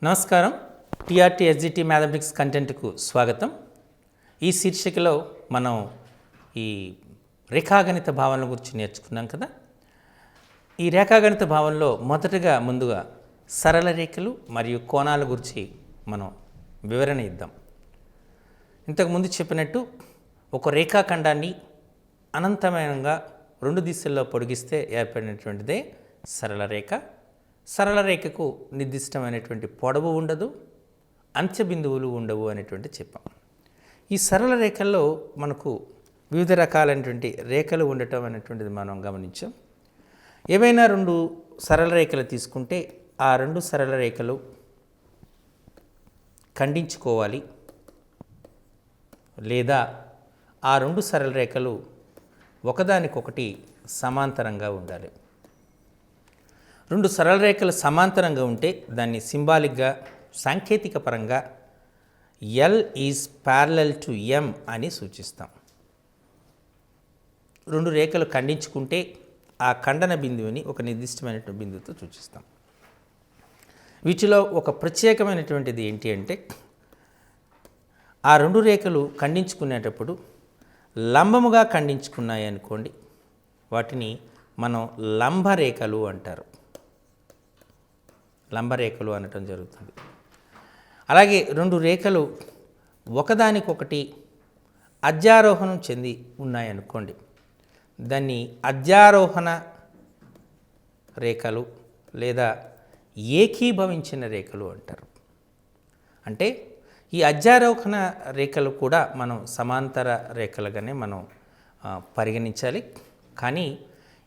నమస్కారం. TRT SGT mathematics కంటెంట్కు స్వాగతం. ఈ శీర్షికలో మనం ఈ రేఖాగణిత భావనల గురించి నేర్చుకున్నాం కదా. ఈ రేఖాగణిత భావనలో ముందుగా సరళ రేఖలు మరియు కోణాల గురించి మనం వివరణ ఇద్దాం. ఇంతకుముందు చెప్పినట్టు ఒక రేఖాఖండాన్ని అనంతమైనగా రెండు దిశల్లో పొడిగిస్తే ఏర్పడినటువంటిదే సరళ రేఖ. సరళ రేఖకు నిర్దిష్టమైనటువంటి పొడవు ఉండదు, అంత్య బిందువులు ఉండవు అనేటువంటి చెప్పాం. ఈ సరళ రేఖల్లో మనకు వివిధ రకాలైనటువంటి రేఖలు ఉండటం అనేటువంటిది మనం గమనించాం. ఏవైనా రెండు సరళ రేఖలు తీసుకుంటే ఆ రెండు సరళ రేఖలు ఖండించుకోవాలి, లేదా ఆ రెండు సరళ రేఖలు ఒకదానికొకటి సమాంతరంగా ఉండాలి. రెండు సరళ రేఖలు సమాంతరంగా ఉంటే దాన్ని సింబాలిక్గా సాంకేతిక పరంగా ఎల్ ఈజ్ ప్యారలల్ టు ఎం అని సూచిస్తాం. రెండు రేఖలు ఖండించుకుంటే ఆ ఖండన బిందువుని ఒక నిర్దిష్టమైనటువంటి బిందువుతో సూచిస్తాం. వీటిలో ఒక ప్రత్యేకమైనటువంటిది ఏంటి అంటే, ఆ రెండు రేఖలు ఖండించుకునేటప్పుడు లంబముగా ఖండించుకున్నాయి అనుకోండి, వాటిని మనం లంబరేఖలు అంటారు. లంబరేఖలు అనటం జరుగుతుంది. అలాగే రెండు రేఖలు ఒకదానికొకటి అధ్యారోహణం చెంది ఉన్నాయనుకోండి, దాన్ని అధ్యారోహణ రేఖలు లేదా ఏకీభవించిన రేఖలు అంటారు. అంటే ఈ అధ్యారోహణ రేఖలు కూడా మనం సమాంతర రేఖలుగానే మనం పరిగణించాలి. కానీ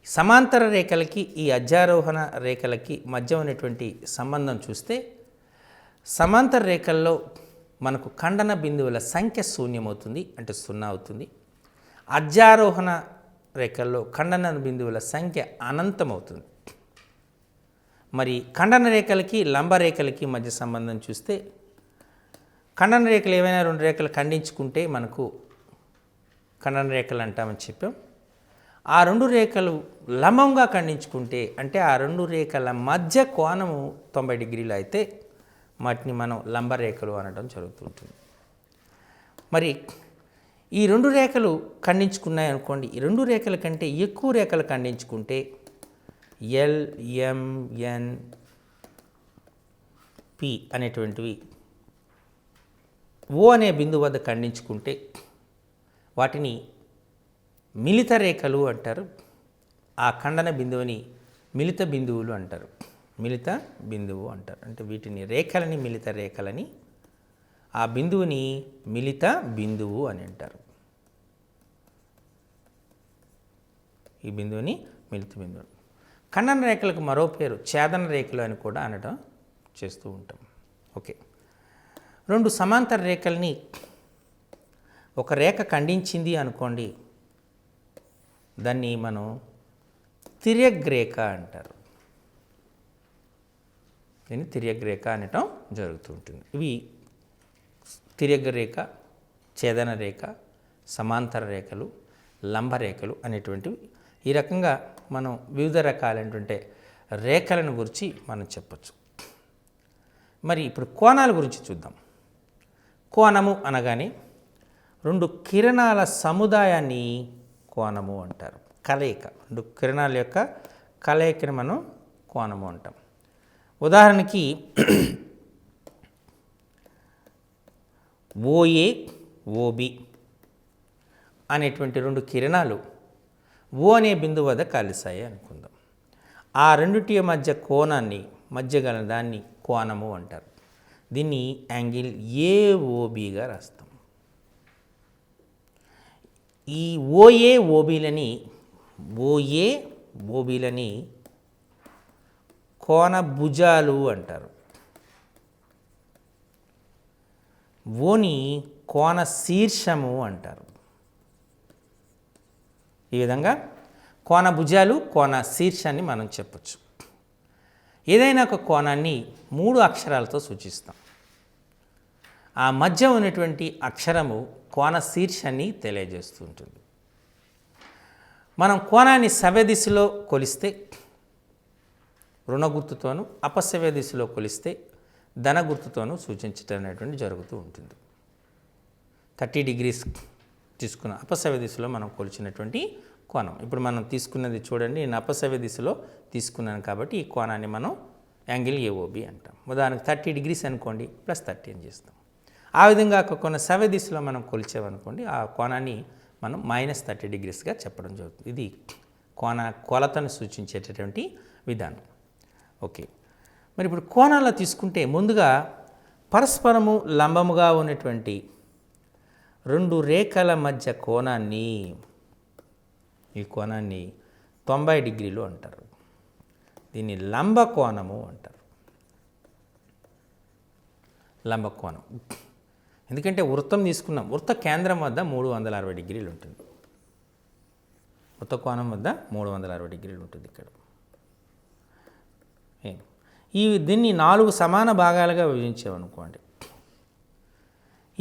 సమాంతర రేఖలకి ఈ అధ్యారోహణ రేఖలకి మధ్య ఉన్నటువంటి సంబంధం చూస్తే, సమాంతర రేఖల్లో మనకు ఖండన బిందువుల సంఖ్య శూన్యమవుతుంది, అంటే 0 అవుతుంది. అధ్యారోహణ రేఖల్లో ఖండన బిందువుల సంఖ్య అనంతమవుతుంది. మరి ఖండన రేఖలకి లంబ రేఖలకి మధ్య సంబంధం చూస్తే, ఖండన రేఖలు ఏవైనా రెండు రేఖలు ఖండించుకుంటే మనకు ఖండన రేఖలు అంటామని చెప్పాం. ఆ రెండు రేఖలు లంబంగా ఖండించుకుంటే, అంటే ఆ రెండు రేఖల మధ్య కోణము 90 డిగ్రీలు అయితే వాటిని మనం లంబరేఖలు అనడం జరుగుతుంటుంది. మరి ఈ రెండు రేఖలు ఖండించుకున్నాయి అనుకోండి, ఈ రెండు రేఖల కంటే ఎక్కువ రేఖలు ఖండించుకుంటే ఎల్, ఎం, ఎన్, పి అనేటువంటివి ఓ అనే బిందువు వద్ద ఖండించుకుంటే వాటిని మిలిత రేఖలు అంటారు. ఆ ఖండన బిందువుని మిలిత బిందువులు అంటారు. మిలిత బిందువు అంటారు. అంటే వీటిని రేఖలని మిలిత రేఖలని, ఆ బిందువుని మిలిత బిందువు అని అంటారు. ఈ బిందువుని మిలిత బిందువు. ఖండన రేఖలకు మరో పేరు ఛేదన రేఖలు అని కూడా అనడం చేస్తూ ఉంటాం. ఓకే, రెండు సమాంతర రేఖల్ని ఒక రేఖ ఖండించింది అనుకోండి, దాన్ని మనం తిర్యగ్రేఖ అంటారు. దీన్ని తిర్యగ్రేఖ అనటం జరుగుతూ ఉంటుంది. ఇవి తిర్యగ్రేఖ, ఛేదన రేఖ, సమాంతర రేఖలు, లంబరేఖలు అనేటువంటివి. ఈ రకంగా మనం వివిధ రకాలైనటువంటి రేఖలను గురించి మనం చెప్పచ్చు. మరి ఇప్పుడు కోణాల గురించి చూద్దాం. కోణము అనగానే రెండు కిరణాల సముదాయాన్ని కోణము అంటారు. కలయిక, రెండు కిరణాల యొక్క కలయికని మనం కోణము అంటాం. ఉదాహరణకి ఓఏ, ఓబి అనేటువంటి రెండు కిరణాలు ఓ అనే బిందువు వద్ద కలిసాయి అనుకుందాం. ఆ రెండిటి మధ్య కోణాన్ని, మధ్య గల దాన్ని కోణము అంటారు. దీన్ని యాంగిల్ ఏఓబిగా రాస్తాం. ఈ ఓఏ ఓబీలని కోణ భుజాలు అంటారు. ఓని కోణ శీర్షము అంటారు. ఈ విధంగా కోణ భుజాలు, కోణ శీర్షాన్ని మనం చెప్పచ్చు. ఏదైనా ఒక కోణాన్ని 3 అక్షరాలతో సూచిస్తాం. ఆ మధ్య ఉన్నటువంటి అక్షరము కోణ శీర్షాన్ని తెలియజేస్తూ ఉంటుంది. మనం కోణాన్ని సవ్య దిశలో కొలిస్తే రుణ గుర్తుతోనూ, అపసవ్య దిశలో కొలిస్తే ధన గుర్తుతోనూ సూచించటం అనేటువంటి జరుగుతూ ఉంటుంది. 30 degrees తీసుకున్న అపసవ్య దిశలో మనం కొలిచినటువంటి కోణం. ఇప్పుడు మనం తీసుకున్నది చూడండి, నేను అపసవ్య దిశలో తీసుకున్నాను కాబట్టి ఈ కోణాన్ని మనం యాంగిల్ ఏఓబి అంటాం. ఉదాహరణకు 30 degrees అనుకోండి, +30 అని చేస్తాం. ఆ విధంగా కొన్ని సవ్య దిశలో మనం కొలిచామనుకోండి, ఆ కోణాన్ని మనం -30 degreesగా చెప్పడం జరుగుతుంది. ఇది కొలతను సూచించేటటువంటి విధానం. ఓకే, మరి ఇప్పుడు కోణాల్లో తీసుకుంటే ముందుగా పరస్పరము లంబముగా ఉన్నటువంటి 2 రేఖల మధ్య కోణాన్ని, ఈ కోణాన్ని 90 degrees అంటారు. దీన్ని లంబ కోణము అంటారు. లంబ కోణం ఎందుకంటే వృత్తం తీసుకున్నాం, వృత్త కేంద్రం వద్ద 360 degrees ఉంటుంది. వృత్త కోణం వద్ద 360 degrees ఉంటుంది ఇక్కడ. దీన్ని 4 సమాన భాగాలుగా విభజించామనుకోండి,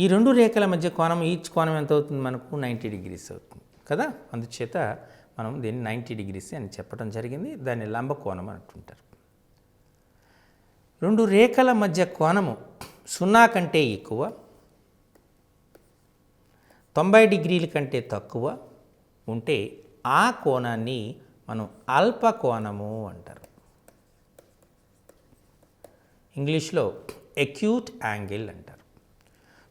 ఈ 2 రేఖల మధ్య కోణం, ఈచ్ కోణం ఎంత అవుతుంది మనకు? 90 degrees అవుతుంది కదా. అందుచేత మనం దీన్ని 90 degrees అని చెప్పడం జరిగింది. దాన్ని లంబ కోణం అంటుంటారు. 2 రేఖల మధ్య కోణము 0 కంటే ఎక్కువ, 90 degrees కంటే తక్కువ ఉంటే ఆ కోణాన్ని మనం అల్ప కోణము అంటారు. ఇంగ్లీష్లో అక్యూట్ యాంగిల్ అంటారు.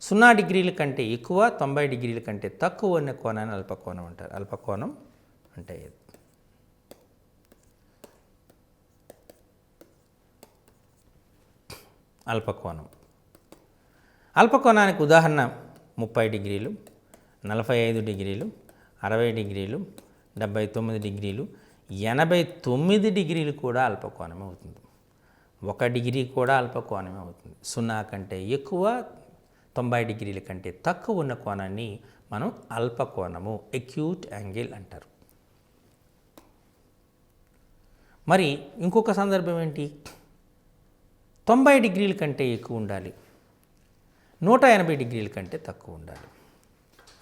0 degrees కంటే ఎక్కువ, 90 degrees కంటే తక్కువ ఉన్న కోణాన్ని అల్పకోణం అంటారు. అల్పకోణం అంటే అల్పకోణం. అల్పకోణానికి ఉదాహరణ 30 degrees, 45 degrees, 60 degrees, 79 degrees, 89 degrees కూడా అల్పకోణం అవుతుంది. 1 degree కూడా అల్పకోణమే అవుతుంది. 0 కంటే ఎక్కువ, 90 degrees కంటే తక్కువ ఉన్న కోణాన్ని మనం అల్పకోణము, అక్యూట్ యాంగిల్ అంటారు. మరి ఇంకొక సందర్భం ఏంటి? 90 degrees కంటే ఎక్కువ ఉండాలి, 180 degrees కంటే తక్కువ ఉండాలి.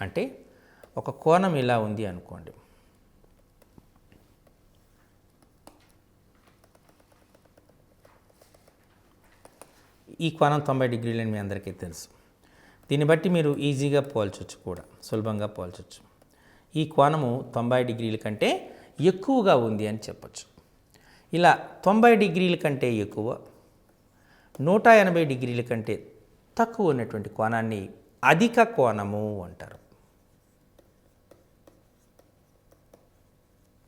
అంటే ఒక కోణం ఇలా ఉంది అనుకోండి, ఈ కోణం 90 degrees అని మీ అందరికీ తెలుసు. దీన్ని బట్టి మీరు ఈజీగా పోల్చొచ్చు, కూడా సులభంగా పోల్చొచ్చు. ఈ కోణము 90 degrees కంటే ఎక్కువగా ఉంది అని చెప్పచ్చు. ఇలా 90 degrees కంటే ఎక్కువ, 180 degrees కంటే తక్కువ ఉన్నటువంటి కోణాన్ని అధిక కోణము అంటారు.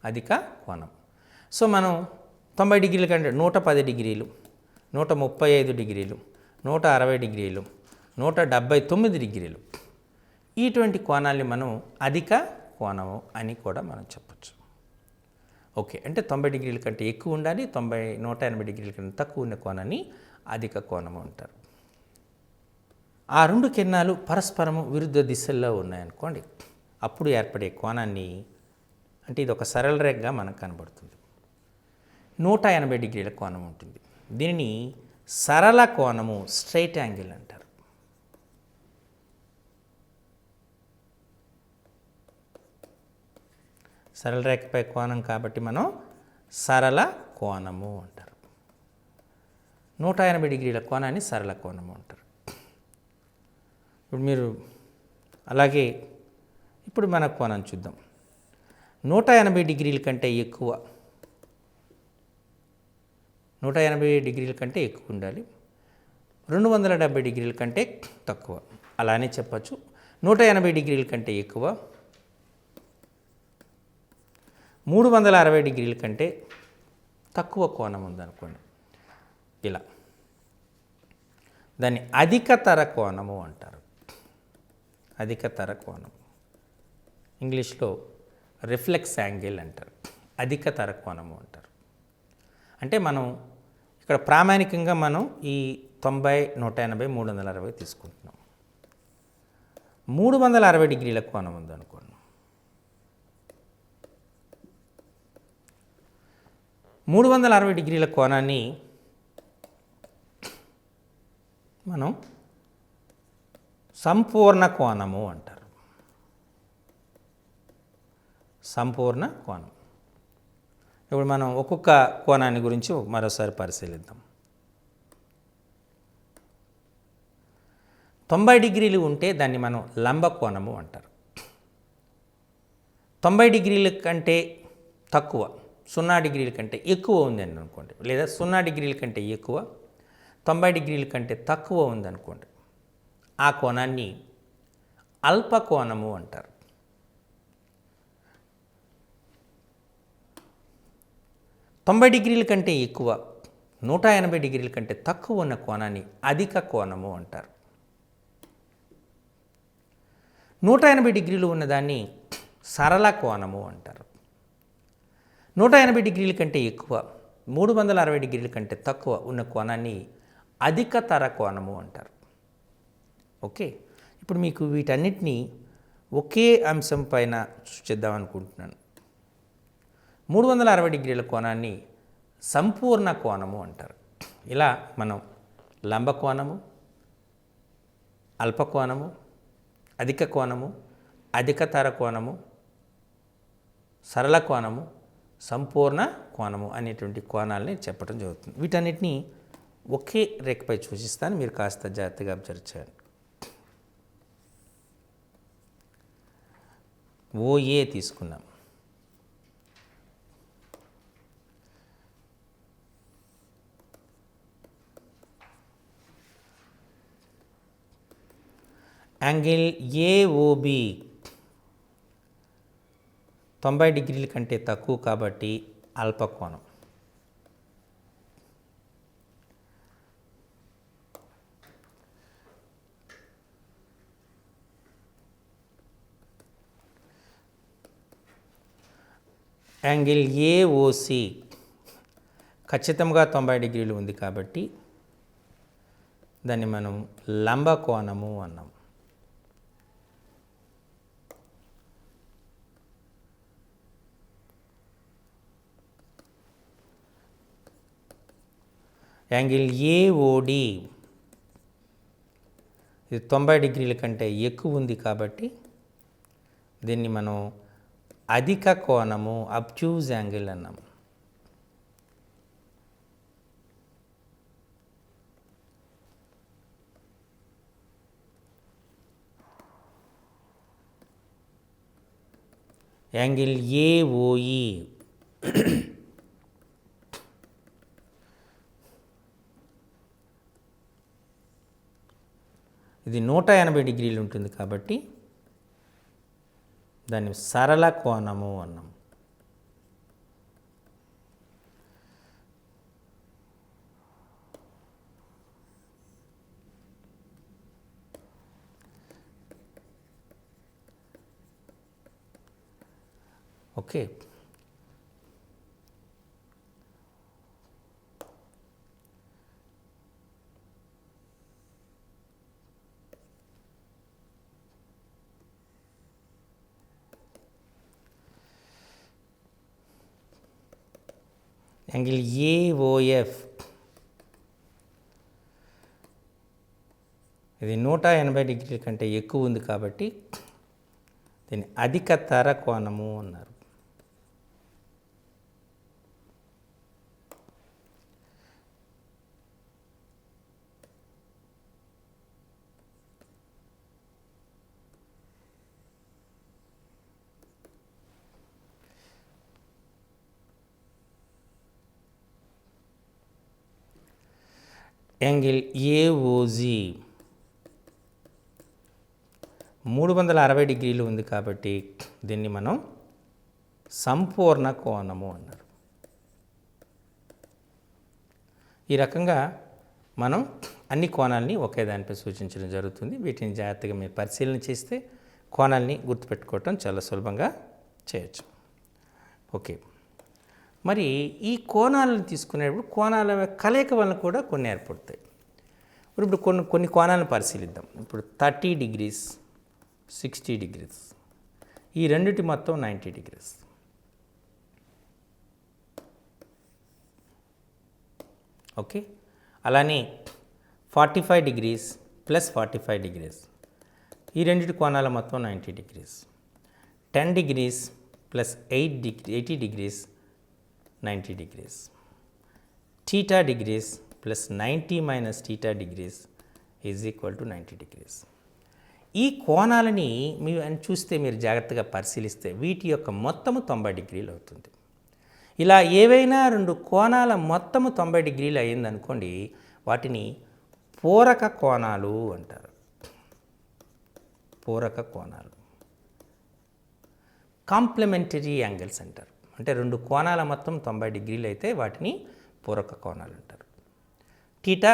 అధిక కోణం. సో మనం 90 degrees కంటే 110 degrees, 135 degrees, 160 degrees, 179 degrees, ఇటువంటి కోణాన్ని మనం అధిక కోణము అని కూడా మనం చెప్పచ్చు. ఓకే, అంటే 90 degrees కంటే ఎక్కువ ఉండాలి, 180 degrees కంటే తక్కువ ఉన్న కోణాన్ని అధిక కోణము అంటారు. ఆ 2 కిరణాలు పరస్పరము విరుద్ధ దిశల్లో ఉన్నాయనుకోండి, అప్పుడు ఏర్పడే కోణాన్ని, అంటే ఇది ఒక సరళ రేఖగా మనకు కనబడుతుంది, 180 degrees కోణం ఉంటుంది. దీనిని సరళ కోణము, స్ట్రైట్ యాంగిల్ అంటారు. సరళ రేఖపై కోణం కాబట్టి మనం సరళ కోణము అంటారు. 180 degrees కోణాన్ని సరళ కోణము అంటారు. ఇప్పుడు మీరు అలాగే ఇప్పుడు మన కోణం చూద్దాం. 180 degrees కంటే ఎక్కువ, 180 degrees కంటే ఎక్కువ ఉండాలి, 270 degrees కంటే తక్కువ, అలానే చెప్పచ్చు. 180 degrees కంటే ఎక్కువ, 360 degrees కంటే తక్కువ కోణం ఉందనుకోండి, ఇలా దాన్ని అధికతర కోణము అంటారు. అధికతర కోణం, ఇంగ్లీష్లో రిఫ్లెక్స్ యాంగిల్ అంటారు. అధికతర కోణము అంటారు. అంటే మనం ఇక్కడ ప్రామాణికంగా మనం ఈ 90, 180, 360 తీసుకుంటున్నాం. 360 degrees కోణం ఉందనుకోండి, 360 degrees కోణాన్ని మనం సంపూర్ణ కోణము అంటారు. సంపూర్ణ కోణం. ఇప్పుడు మనం ఒక్కొక్క కోణాన్ని గురించి మరోసారి పరిశీలిద్దాం. 90 డిగ్రీలు ఉంటే దాన్ని మనం లంబ కోణము అంటారు. 90 డిగ్రీల కంటే తక్కువ, 0 డిగ్రీల కంటే ఎక్కువ ఉందని అనుకోండి, లేదా 0 డిగ్రీల కంటే ఎక్కువ, 90 డిగ్రీల కంటే తక్కువ ఉందనుకోండి, ఆ కోణాన్ని అల్పకోణము అంటారు. 90 డిగ్రీల కంటే ఎక్కువ, 180 డిగ్రీల కంటే తక్కువ ఉన్న కోణాన్ని అధిక కోణము అంటారు. 180 డిగ్రీలు ఉన్నదాన్ని సరళ కోణము అంటారు. 180 డిగ్రీల కంటే ఎక్కువ, 360 డిగ్రీల కంటే తక్కువ ఉన్న కోణాన్ని అధికతర కోణము అంటారు. ఓకే, ఇప్పుడు మీకు వీటన్నిటినీ ఒకే అంశం పైన సూచిద్దాం అనుకుంటున్నాను. 360 డిగ్రీల కోణాన్ని సంపూర్ణ కోణము అంటారు. ఇలా మనం లంబ కోణము, అల్పకోణము, అధిక కోణము, అధికతర కోణము, సరళ కోణము, సంపూర్ణ కోణము అనేటువంటి కోణాలని చెప్పడం జరుగుతుంది. వీటన్నిటినీ ఒకే రేఖపై సూచిస్తాను, మీరు కాస్త జాగ్రత్తగా అబ్జర్వ్ చేయండి. ఓఏ తీసుకున్నాం. యాంగిల్ ఏఓబి 90 డిగ్రీల కంటే తక్కువ కాబట్టి అల్పకోణం. యాంగిల్ ఏఓసి ఖచ్చితంగా 90 డిగ్రీలు ఉంది కాబట్టి దాన్ని మనం లంబ కోణము అన్నాం. యాంగిల్ ఏఓడి ఇది 90 డిగ్రీల కంటే ఎక్కువ ఉంది కాబట్టి దీన్ని మనం అధిక కోణము, అబ్ట్యూజ్ యాంగిల్ అన్నాం. యాంగిల్ ఏఓఈ ఇది 180 డిగ్రీలు ఉంటుంది కాబట్టి దాన్ని సరళ కోణము అన్నాం. ఓకే, యాంగిల్ ఏఓఎఫ్ ఇది 180 డిగ్రీల కంటే ఎక్కువ ఉంది కాబట్టి దీన్ని అధికతర కోణము అన్నారు. యాంగిల్ ఏఓజీ 360 డిగ్రీలు ఉంది కాబట్టి దీన్ని మనం సంపూర్ణ కోణము అన్నారు. ఈ రకంగా మనం అన్ని కోణాలని ఒకే దానిపై సూచించడం జరుగుతుంది. వీటిని జాగ్రత్తగా మీరు పరిశీలన చేస్తే కోణాలని గుర్తుపెట్టుకోవటం చాలా సులభంగా చేయొచ్చు. ఓకే, మరి ఈ కోణాలను తీసుకునేటప్పుడు కోణాల కలయిక వలన కూడా కొన్ని ఏర్పడతాయి. ఇప్పుడు కొన్ని కోణాలను పరిశీలిద్దాం. ఇప్పుడు 30 డిగ్రీస్, 60 డిగ్రీస్, ఈ రెండిటి మొత్తం 90 డిగ్రీస్. ఓకే, అలానే 45 డిగ్రీస్ ప్లస్ 45 డిగ్రీస్, ఈ రెండిటి కోణాల మొత్తం 90 degrees. 10 degrees plus 80 degrees 90 degrees. Theta degrees plus 90 minus theta degrees is equal to 90 degrees. ఈ కోణాలని చూస్తే మీరు జాగ్రత్తగా పరిశీలిస్తే వీటి యొక్క మొత్తము 90 degrees అవుతుంది. ఇలా ఏవైనా రెండు కోణాల మొత్తము 90 degrees అయ్యిందనుకోండి, వాటిని పూరక కోణాలు అంటారు. పూరక కోణాలు, కాంప్లిమెంటరీ యాంగిల్స్ అంటారు. అంటే రెండు కోణాల మొత్తం 90 degrees అయితే వాటిని పూరక కోణాలు అంటారు. టీటా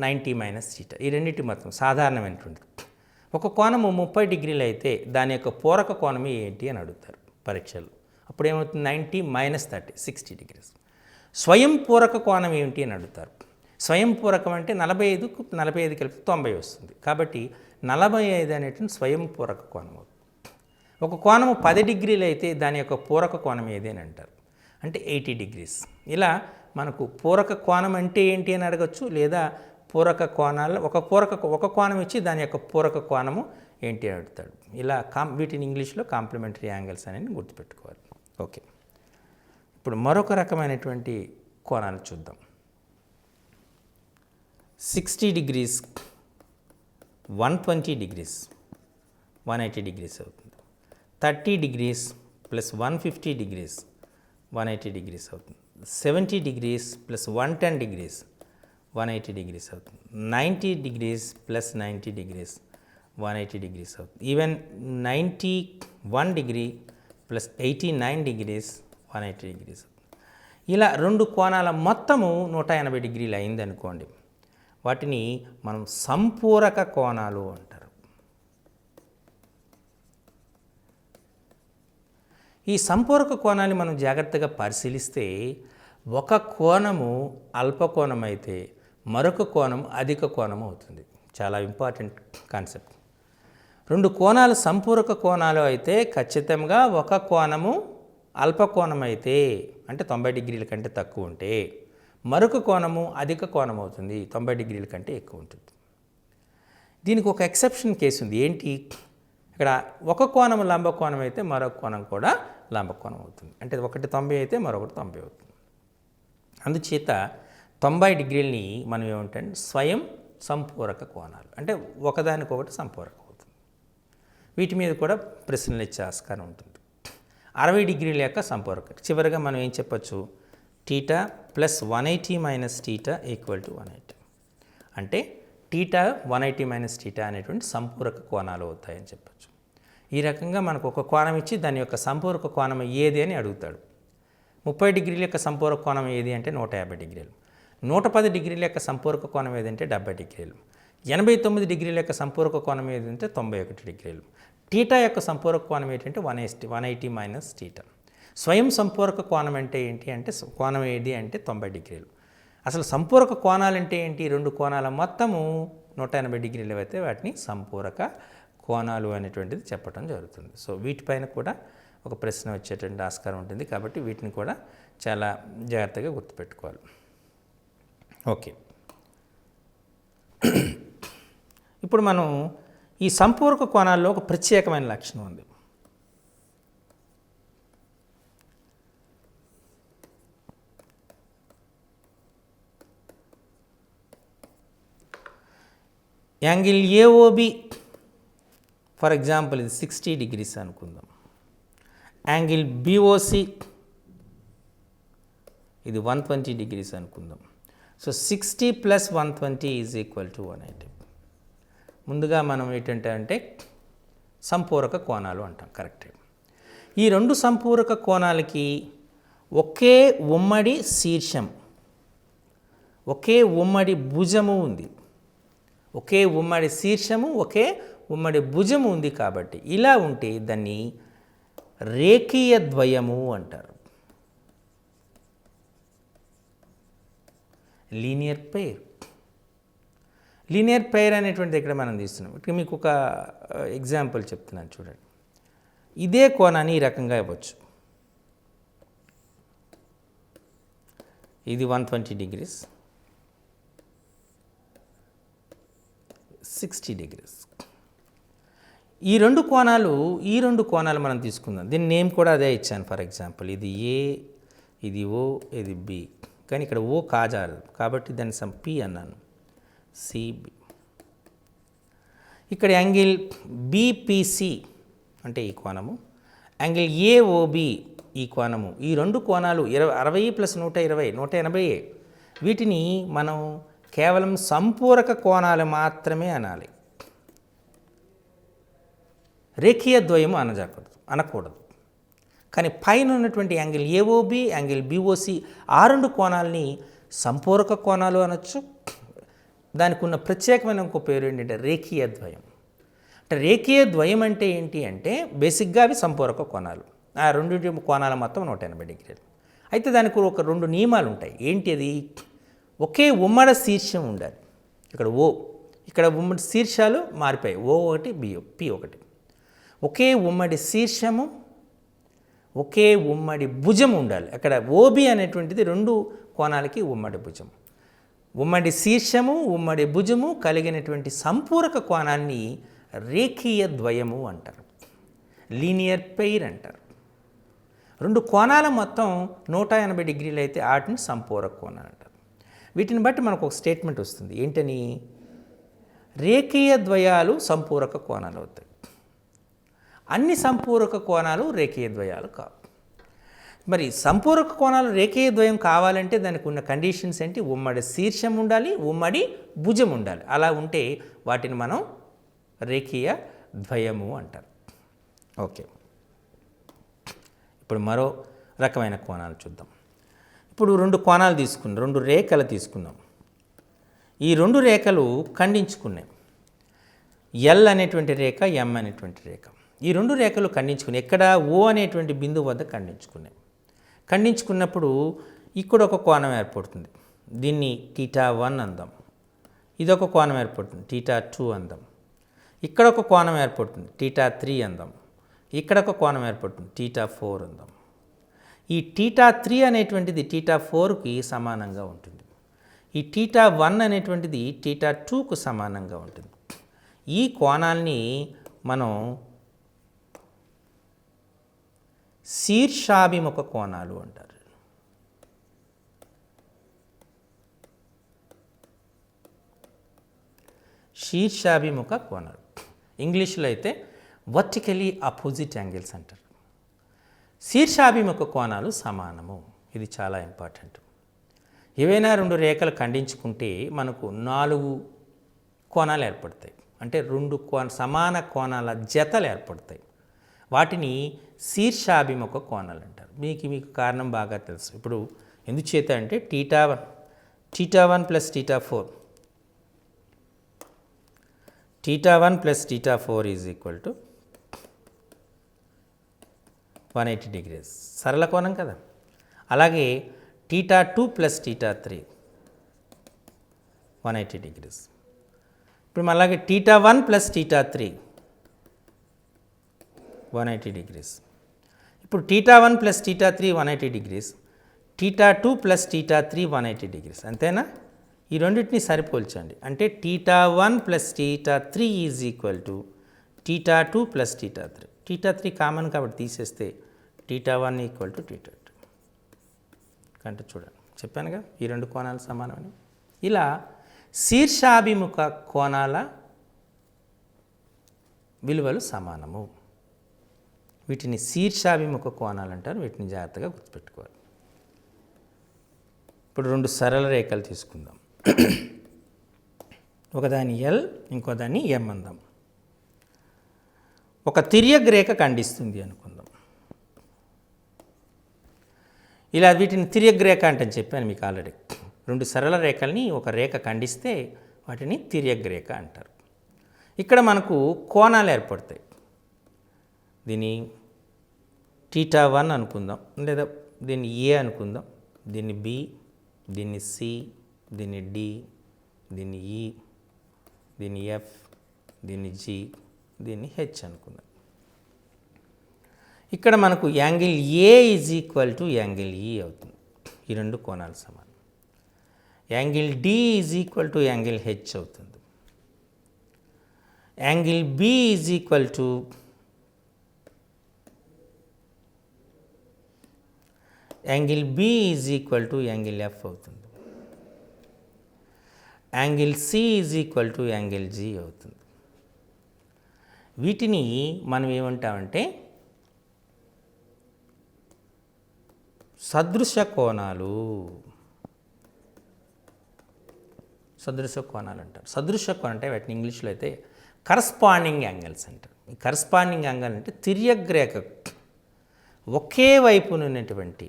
90 మైనస్ టీటా, ఈ రెండింటి మొత్తం సాధారణమైనటువంటిది. ఒక కోణము 30 degrees అయితే దాని యొక్క పూరక కోణం ఏంటి అని అడుగుతారు పరీక్షలు. అప్పుడు ఏమవుతుంది? 90 మైనస్ 30, 60 degrees. స్వయం పూరక కోణం ఏమిటి అని అడుగుతారు. స్వయం పూరకం అంటే 45కు 45 కలిపి 90 వస్తుంది. కాబట్టి 45 అనేటువంటి స్వయం పూరక కోణం అవుతుంది. ఒక కోణము 10 degrees అయితే దాని యొక్క పూరక కోణం ఏది అని అంటారు, అంటే 80 degrees. ఇలా మనకు పూరక కోణం అంటే ఏంటి అని అడగచ్చు, లేదా పూరక కోణాలు ఒక కోణం ఇచ్చి దాని యొక్క పూరక కోణము ఏంటి అని అడుగుతాడు. ఇలా వీటిని ఇంగ్లీష్లో కాంప్లిమెంటరీ యాంగిల్స్ అనేది గుర్తుపెట్టుకోవాలి. ఓకే, ఇప్పుడు మరొక రకమైనటువంటి కోణాలు చూద్దాం. 60 degrees, 120 degrees, 180 degrees అవుతుంది. 30 degrees ప్లస్ 150 degrees, 180 degrees అవుతుంది. 70 degrees ప్లస్ 110 degrees, 180 degrees అవుతుంది. 90 degrees ప్లస్ 90 degrees, 180 degrees అవుతుంది. Even 91 degree plus 89 degrees, 180 degrees. ఇలా రెండు కోణాల మొత్తము 180 degrees అయిందనుకోండి, వాటిని మనం సంపూరక కోణాలు అంటారు. ఈ సంపూరక కోణాన్ని మనం జాగ్రత్తగా పరిశీలిస్తే ఒక కోణము అల్పకోణం అయితే మరొక కోణం అధిక కోణం అవుతుంది. చాలా ఇంపార్టెంట్ కాన్సెప్ట్. రెండు కోణాలు సంపూరక కోణాలు అయితే ఖచ్చితంగా ఒక కోణము అల్పకోణం అయితే, అంటే 90 degrees కంటే తక్కువ ఉంటే మరొక కోణము అధిక కోణం అవుతుంది, 90 degrees కంటే ఎక్కువ ఉంటుంది. దీనికి ఒక ఎక్సెప్షన్ కేసు ఉంది. ఏంటి? ఇక్కడ ఒక కోణం లంబకోణం అయితే మరొక కోణం కూడా లంబకోణం అవుతుంది. అంటే ఒకటి 90 అయితే మరొకటి 90 అవుతుంది. అందుచేత 90 degrees మనం ఏమంటే స్వయం సంపూరక కోణాలు, అంటే ఒకదానికొకటి సంపూరకం అవుతుంది. వీటి మీద కూడా ప్రశ్నలు ఇచ్చే ఆస్కారం ఉంటుంది. 60 degrees యొక్క సంపూరక. చివరిగా మనం ఏం చెప్పచ్చు? Theta plus 180 minus theta equal to 180. అంటే టీటా 180 మైనస్ టీటా అనేటువంటి సంపూరక కోణాలు అవుతాయని చెప్పచ్చు. ఈ రకంగా మనకు ఒక కోణం ఇచ్చి దాని యొక్క సంపూరక కోణం ఏది అని అడుగుతాడు. 30 degrees యొక్క సంపూరక కోణం ఏది అంటే 150 degrees. 110 degrees యొక్క సంపూరక కోణం ఏదంటే 70 degrees. 89 degrees యొక్క సంపూరక కోణం ఏదంటే 91 degrees. టీటా యొక్క సంపూరక కోణం ఏంటంటే 180 మైనస్ టీటా. స్వయం సంపూరక కోణం అంటే ఏంటి అంటే కోణం ఏది అంటే 90 degrees. అసలు సంపూరక కోణాలు అంటే ఏంటి? రెండు కోణాల మొత్తము 180 degrees అయితే వాటిని సంపూరక కోణాలు అనేటువంటిది చెప్పడం జరుగుతుంది. సో వీటిపైన కూడా ఒక ప్రశ్న వచ్చేటువంటి ఆస్కారం ఉంటుంది. కాబట్టి వీటిని కూడా చాలా జాగ్రత్తగా గుర్తుపెట్టుకోవాలి. ఓకే, ఇప్పుడు మనం ఈ సంపూరక కోణాల్లో ఒక ప్రత్యేకమైన లక్షణం ఉంది. యాంగిల్ ఏఓబి ఫర్ ఎగ్జాంపుల్ ఇది 60 degrees అనుకుందాం. యాంగిల్ బిఓసి ఇది 120 degrees అనుకుందాం. So 60 plus 120 is equal to 180. ముందుగా మనం ఏంటంటే సంపూరక కోణాలు అంటాం. కరెక్ట్. ఈ రెండు సంపూరక కోణాలకి ఒకే ఉమ్మడి శీర్షం, ఒకే ఉమ్మడి భుజము ఉంది. ఒకే ఉమ్మడి శీర్షము, ఒకే ఉమ్మడి భుజము ఉంది. కాబట్టి ఇలా ఉంటే దాన్ని రేఖీయ ద్వయము అంటారు. Linear pair. లీనియర్ పెయిర్ అనేటువంటిది ఇక్కడ మనం తీస్తున్నాం. ఇక్కడ మీకు ఒక ఎగ్జాంపుల్ చెప్తున్నాను చూడండి. ఇదే కోణాన్ని ఈ రకంగా ఇవ్వచ్చు. ఇది 120 degrees, 60 degrees. ఈ రెండు కోణాలు మనం తీసుకుందాం. దీని నేమ్ కూడా అదే ఇచ్చాను. ఫర్ ఎగ్జాంపుల్ ఇది ఏ, ఇది ఓ, ఇది బి. కానీ ఇక్కడ ఓ కాజారు కాబట్టి దాన్ని పి అన్నాను. సిబి. ఇక్కడ యాంగిల్ బీపీసీ అంటే ఈ కోణము, యాంగిల్ ఏఓబి ఈ కోణము, ఈ రెండు కోణాలు 60 + 120 180. వీటిని మనం కేవలం సంపూరక కోణాలు మాత్రమే అనాలి, రేఖీయ ద్వయము అనకూడదు. కానీ పైన ఉన్నటువంటి యాంగిల్ ఏఓబి, యాంగిల్ బిఓసి ఆ రెండు కోణాలని సంపూరక కోణాలు అనొచ్చు. దానికి ఉన్న ప్రత్యేకమైన ఇంకో పేరు ఏంటంటే రేఖీయ ద్వయం. అంటే రేఖీయ ద్వయం అంటే ఏంటి అంటే బేసిక్గా అవి సంపూరక కోణాలు. ఆ రెండింటి కోణాల మొత్తం 180 డిగ్రీలు. అయితే దానికి ఒక రెండు నియమాలు ఉంటాయి. ఏంటి అది? ఒకే ఉమ్మడి శీర్షం ఉండాలి. ఇక్కడ ఉమ్మడి శీర్షాలు మారిపోయాయి, O1 P1. ఒకే ఉమ్మడి శీర్షము, ఒకే ఉమ్మడి భుజం ఉండాలి. అక్కడ ఓబి అనేటువంటిది రెండు కోణాలకి ఉమ్మడి భుజం. ఉమ్మడి శీర్షము, ఉమ్మడి భుజము కలిగినటువంటి సంపూరక కోణాన్ని రేఖీయ ద్వయము అంటారు, లీనియర్ పెయిర్ అంటారు. రెండు కోణాల మొత్తం 180 డిగ్రీలు అయితే వాటిని సంపూరక కోణాలు అంటారు. వీటిని బట్టి మనకు ఒక స్టేట్మెంట్ వస్తుంది. ఏంటని? రేఖీయ ద్వయాలు సంపూరక కోణాలు అవుతాయి. అన్ని సంపూరక కోణాలు రేఖీయ ద్వయాలు కావు. మరి సంపూరక కోణాలు రేఖీయ ద్వయం కావాలంటే దానికి ఉన్న కండిషన్స్ ఏంటి? ఉమ్మడి శీర్షం ఉండాలి, ఉమ్మడి భుజం ఉండాలి. అలా ఉంటే వాటిని మనం రేఖీయ ద్వయము అంటారు. ఓకే, ఇప్పుడు మరో రకమైన కోణాలు చూద్దాం. ఇప్పుడు రెండు కోణాలు తీసుకున్నాం, రెండు రేఖలు తీసుకున్నాం. ఈ రెండు రేఖలు ఖండించుకున్నాయి. ఎల్ అనేటువంటి రేఖ, ఎం అనేటువంటి రేఖ. ఈ రెండు రేఖలు ఖండించుకున్నాయి. ఎక్కడ? ఓ అనేటువంటి బిందువు వద్ద ఖండించుకున్నాయి. ఖండించుకున్నప్పుడు ఇక్కడ ఒక కోణం ఏర్పడుతుంది, దీన్ని θ1 అందాం. ఇదొక కోణం ఏర్పడుతుంది, θ2 అందాం. ఇక్కడ ఒక కోణం ఏర్పడుతుంది, θ3 అందాం. ఇక్కడ ఒక కోణం ఏర్పడుతుంది, θ4 అందాం. ఈ θ3 అనేటువంటిది θ4కి సమానంగా ఉంటుంది. ఈ θ1 అనేటువంటిది θ2కు సమానంగా ఉంటుంది. ఈ కోణాల్ని మనం శీర్షాభిముఖ కోణాలు అంటారు. శీర్షాభిముఖ కోణాలు ఇంగ్లీష్లో అయితే వర్టికలీ అపోజిట్ యాంగిల్స్ అంటారు. శీర్షాభిముఖ కోణాలు సమానము. ఇది చాలా ఇంపార్టెంట్. ఏవైనా రెండు రేఖలు ఖండించుకుంటే మనకు 4 కోణాలు ఏర్పడతాయి. అంటే రెండు సమాన కోణాల జతలు ఏర్పడతాయి. వాటిని శీర్షాభిముఖ కోణాలు అంటారు. మీకు కారణం బాగా తెలుసు. ఇప్పుడు ఎందుచేత అంటే θ1 + θ4 θ1 + θ4 = 180 degrees, సరళ కోణం కదా. అలాగే θ2 + θ3 180 degrees. ఇప్పుడు అలాగే θ1 + θ3 180 degrees. ఇప్పుడు θ1 + θ3 180 degrees, θ2 + θ3 180 degrees. అంతేనా? ఈ రెండింటిని సరిపోల్చండి. అంటే θ1 + θ3 = θ2 + θ3. θ3 కామన్ కాబట్టి తీసేస్తే θ1 = θ2. కంటే చూడండి, చెప్పానుగా ఈ రెండు కోణాలు సమానమని. ఇలా శీర్షాభిముఖ కోణాల విలువలు సమానము. వీటిని శీర్షాభిముఖ కోణాలు అంటారు. వీటిని జాగ్రత్తగా గుర్తుపెట్టుకోవాలి. ఇప్పుడు రెండు సరళ రేఖలు తీసుకుందాం. ఒకదాన్ని ఎల్, ఇంకోదాన్ని ఎం అందాం. ఒక తిర్యక్ రేఖ ఖండిస్తుంది అనుకుందాం. ఇలా వీటిని తిర్యక్ రేఖ అంటే చెప్పాను మీకు ఆల్రెడీ. రెండు సరళ రేఖల్ని ఒక రేఖ ఖండిస్తే వాటిని తిర్యక్ రేఖ అంటారు. ఇక్కడ మనకు కోణాలు ఏర్పడతాయి. దీన్ని θ1 అనుకుందాం, లేదా దీన్ని ఏ అనుకుందాం, దీన్ని బి, దీన్ని సి, దీన్ని డి, దీన్ని ఈ, దీన్ని ఎఫ్, దీన్ని జి, దీన్ని హెచ్ అనుకుందాం. ఇక్కడ మనకు యాంగిల్ ఏ = యాంగిల్ ఈ అవుతుంది. ఈ రెండు కోణాలు సమానం. యాంగిల్ డి = యాంగిల్ హెచ్ అవుతుంది. యాంగిల్ బి యాంగిల్ ఎఫ్ అవుతుంది. యాంగిల్ సి యాంగిల్ జి అవుతుంది. వీటిని మనం ఏమంటామంటే సదృశ కోణాలు. సదృశ కోణాలు అంటారు. సదృశ కోణం అంటే వాటిని ఇంగ్లీష్లో అయితే కరస్పాండింగ్ యాంగిల్స్ అంటారు. ఈ కరస్పాండింగ్ యాంగిల్ అంటే తిర్యగ్రేఖ ఒకే వైపున ఉన్నటువంటి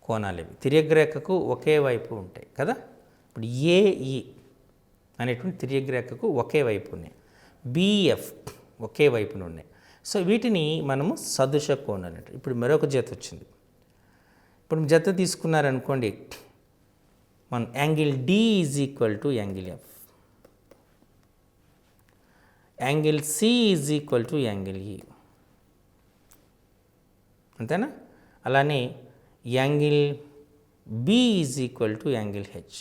కోణాలు ఇవి. తిర్యగ్రేఖకు ఒకే వైపు ఉంటాయి కదా. ఇప్పుడు ఏఈ అనేటువంటి తిర్యగ్రేఖకు ఒకే వైపు ఉన్నాయి. బిఎఫ్ ఒకే వైపున ఉన్నాయి. సో వీటిని మనము సదృశ కోణాలు అంటారు. ఇప్పుడు మరొక జత వచ్చింది. ఇప్పుడు జత తీసుకున్నారనుకోండి, మనం angle D is equal to angle F, angle C is equal to angle E, అంతేనా. అలానే angle B is equal to angle H,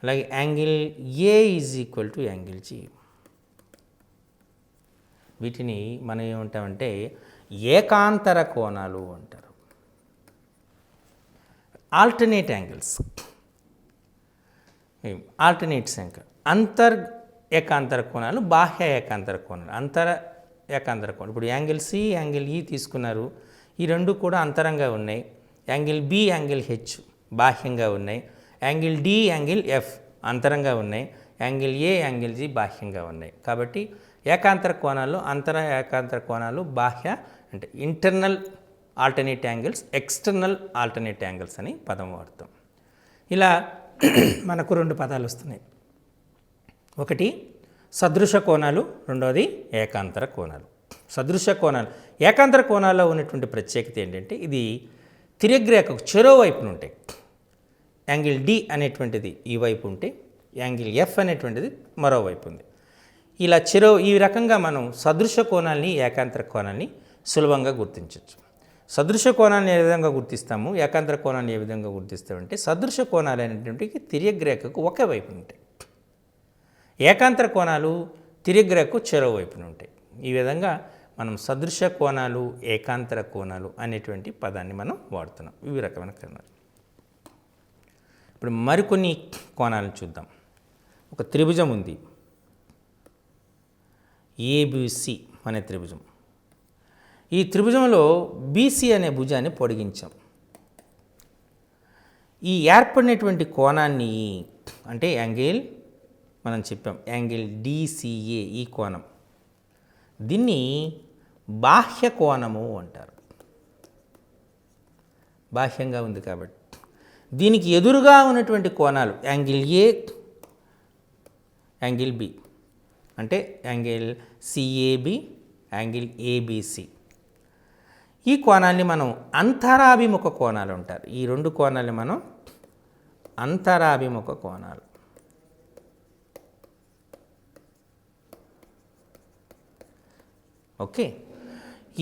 అలాగే angle A is equal to angle G. వీటిని మనం ఏమంటామంటే ఏకాంతర కోణాలు అంటారు. ఆల్టర్నేట్ యాంగిల్స్, ఆల్టర్నేట్స్ యాంగిల్, అంతర్ ఏకాంతర కోణాలు, బాహ్య ఏకాంతర కోణాలు. అంతర ఏకాంతర కోణం ఇప్పుడు యాంగిల్ సి యాంగిల్ ఈ తీసుకున్నారు, ఈ రెండు కూడా అంతరంగా ఉన్నాయి. యాంగిల్ బి యాంగిల్ హెచ్ బాహ్యంగా ఉన్నాయి. యాంగిల్ డి యాంగిల్ ఎఫ్ అంతరంగా ఉన్నాయి. యాంగిల్ ఏ యాంగిల్ జి బాహ్యంగా ఉన్నాయి. కాబట్టి ఏకాంతర కోణాలు, అంతర ఏకాంతర కోణాలు, బాహ్య అంటే internal alternate angles, external alternate angles అని పదం వాడతాం. ఇలా మనకు రెండు పదాలు వస్తున్నాయి. ఒకటి సదృశ కోణాలు, రెండవది ఏకాంతర కోణాలు. సదృశ కోణాలు, ఏకాంతర కోణాల్లో ఉన్నటువంటి ప్రత్యేకత ఏంటంటే ఇది తిర్యగ్రేఖకు చెరో వైపున ఉంటాయి. యాంగిల్ డి అనేటువంటిది ఈ వైపు ఉంటే యాంగిల్ ఎఫ్ అనేటువంటిది మరోవైపు ఉంది. ఇలా ఈ రకంగా మనం సదృశ కోణాలని, ఏకాంతర కోణాలని సులభంగా గుర్తించవచ్చు. సదృశ కోణాన్ని ఏ విధంగా గుర్తిస్తాము, ఏకాంతర కోణాన్ని ఏ విధంగా గుర్తిస్తామంటే సదృశ కోణాలు అనేటువంటివి తిర్యగ్రేఖకు ఒకే వైపున ఉంటాయి. ఏకాంతర కోణాలు తిర్యగ్రేఖకు చెరో వైపున ఉంటాయి. ఈ విధంగా మనం సదృశ కోణాలు, ఏకాంతర కోణాలు అనేటువంటి పదాన్ని మనం వాడుతున్నాం. ఇవి రకమైన కోణాలు. ఇప్పుడు మరికొన్ని కోణాలను చూద్దాం. ఒక త్రిభుజం ఉంది, ఏబిసి అనే త్రిభుజం. ఈ త్రిభుజంలో బీసీ అనే భుజాన్ని పొడిగించాం. ఈ ఏర్పడినటువంటి కోణాన్ని అంటే యాంగిల్ మనం చెప్పాం యాంగిల్ డిసిఏ, ఈ కోణం దీన్ని బాహ్య కోణము అంటారు. బాహ్యంగా ఉంది కాబట్టి దీనికి ఎదురుగా ఉన్నటువంటి కోణాలు యాంగిల్ ఏ, యాంగిల్ బి అంటే యాంగిల్ సిఏబి, యాంగిల్ ఏబిసి. ఈ కోణాన్ని మనం అంతరాభిముఖ కోణాలు అంటారు. ఈ రెండు కోణాలు మనం అంతరాభిముఖ కోణాలు. ఓకే,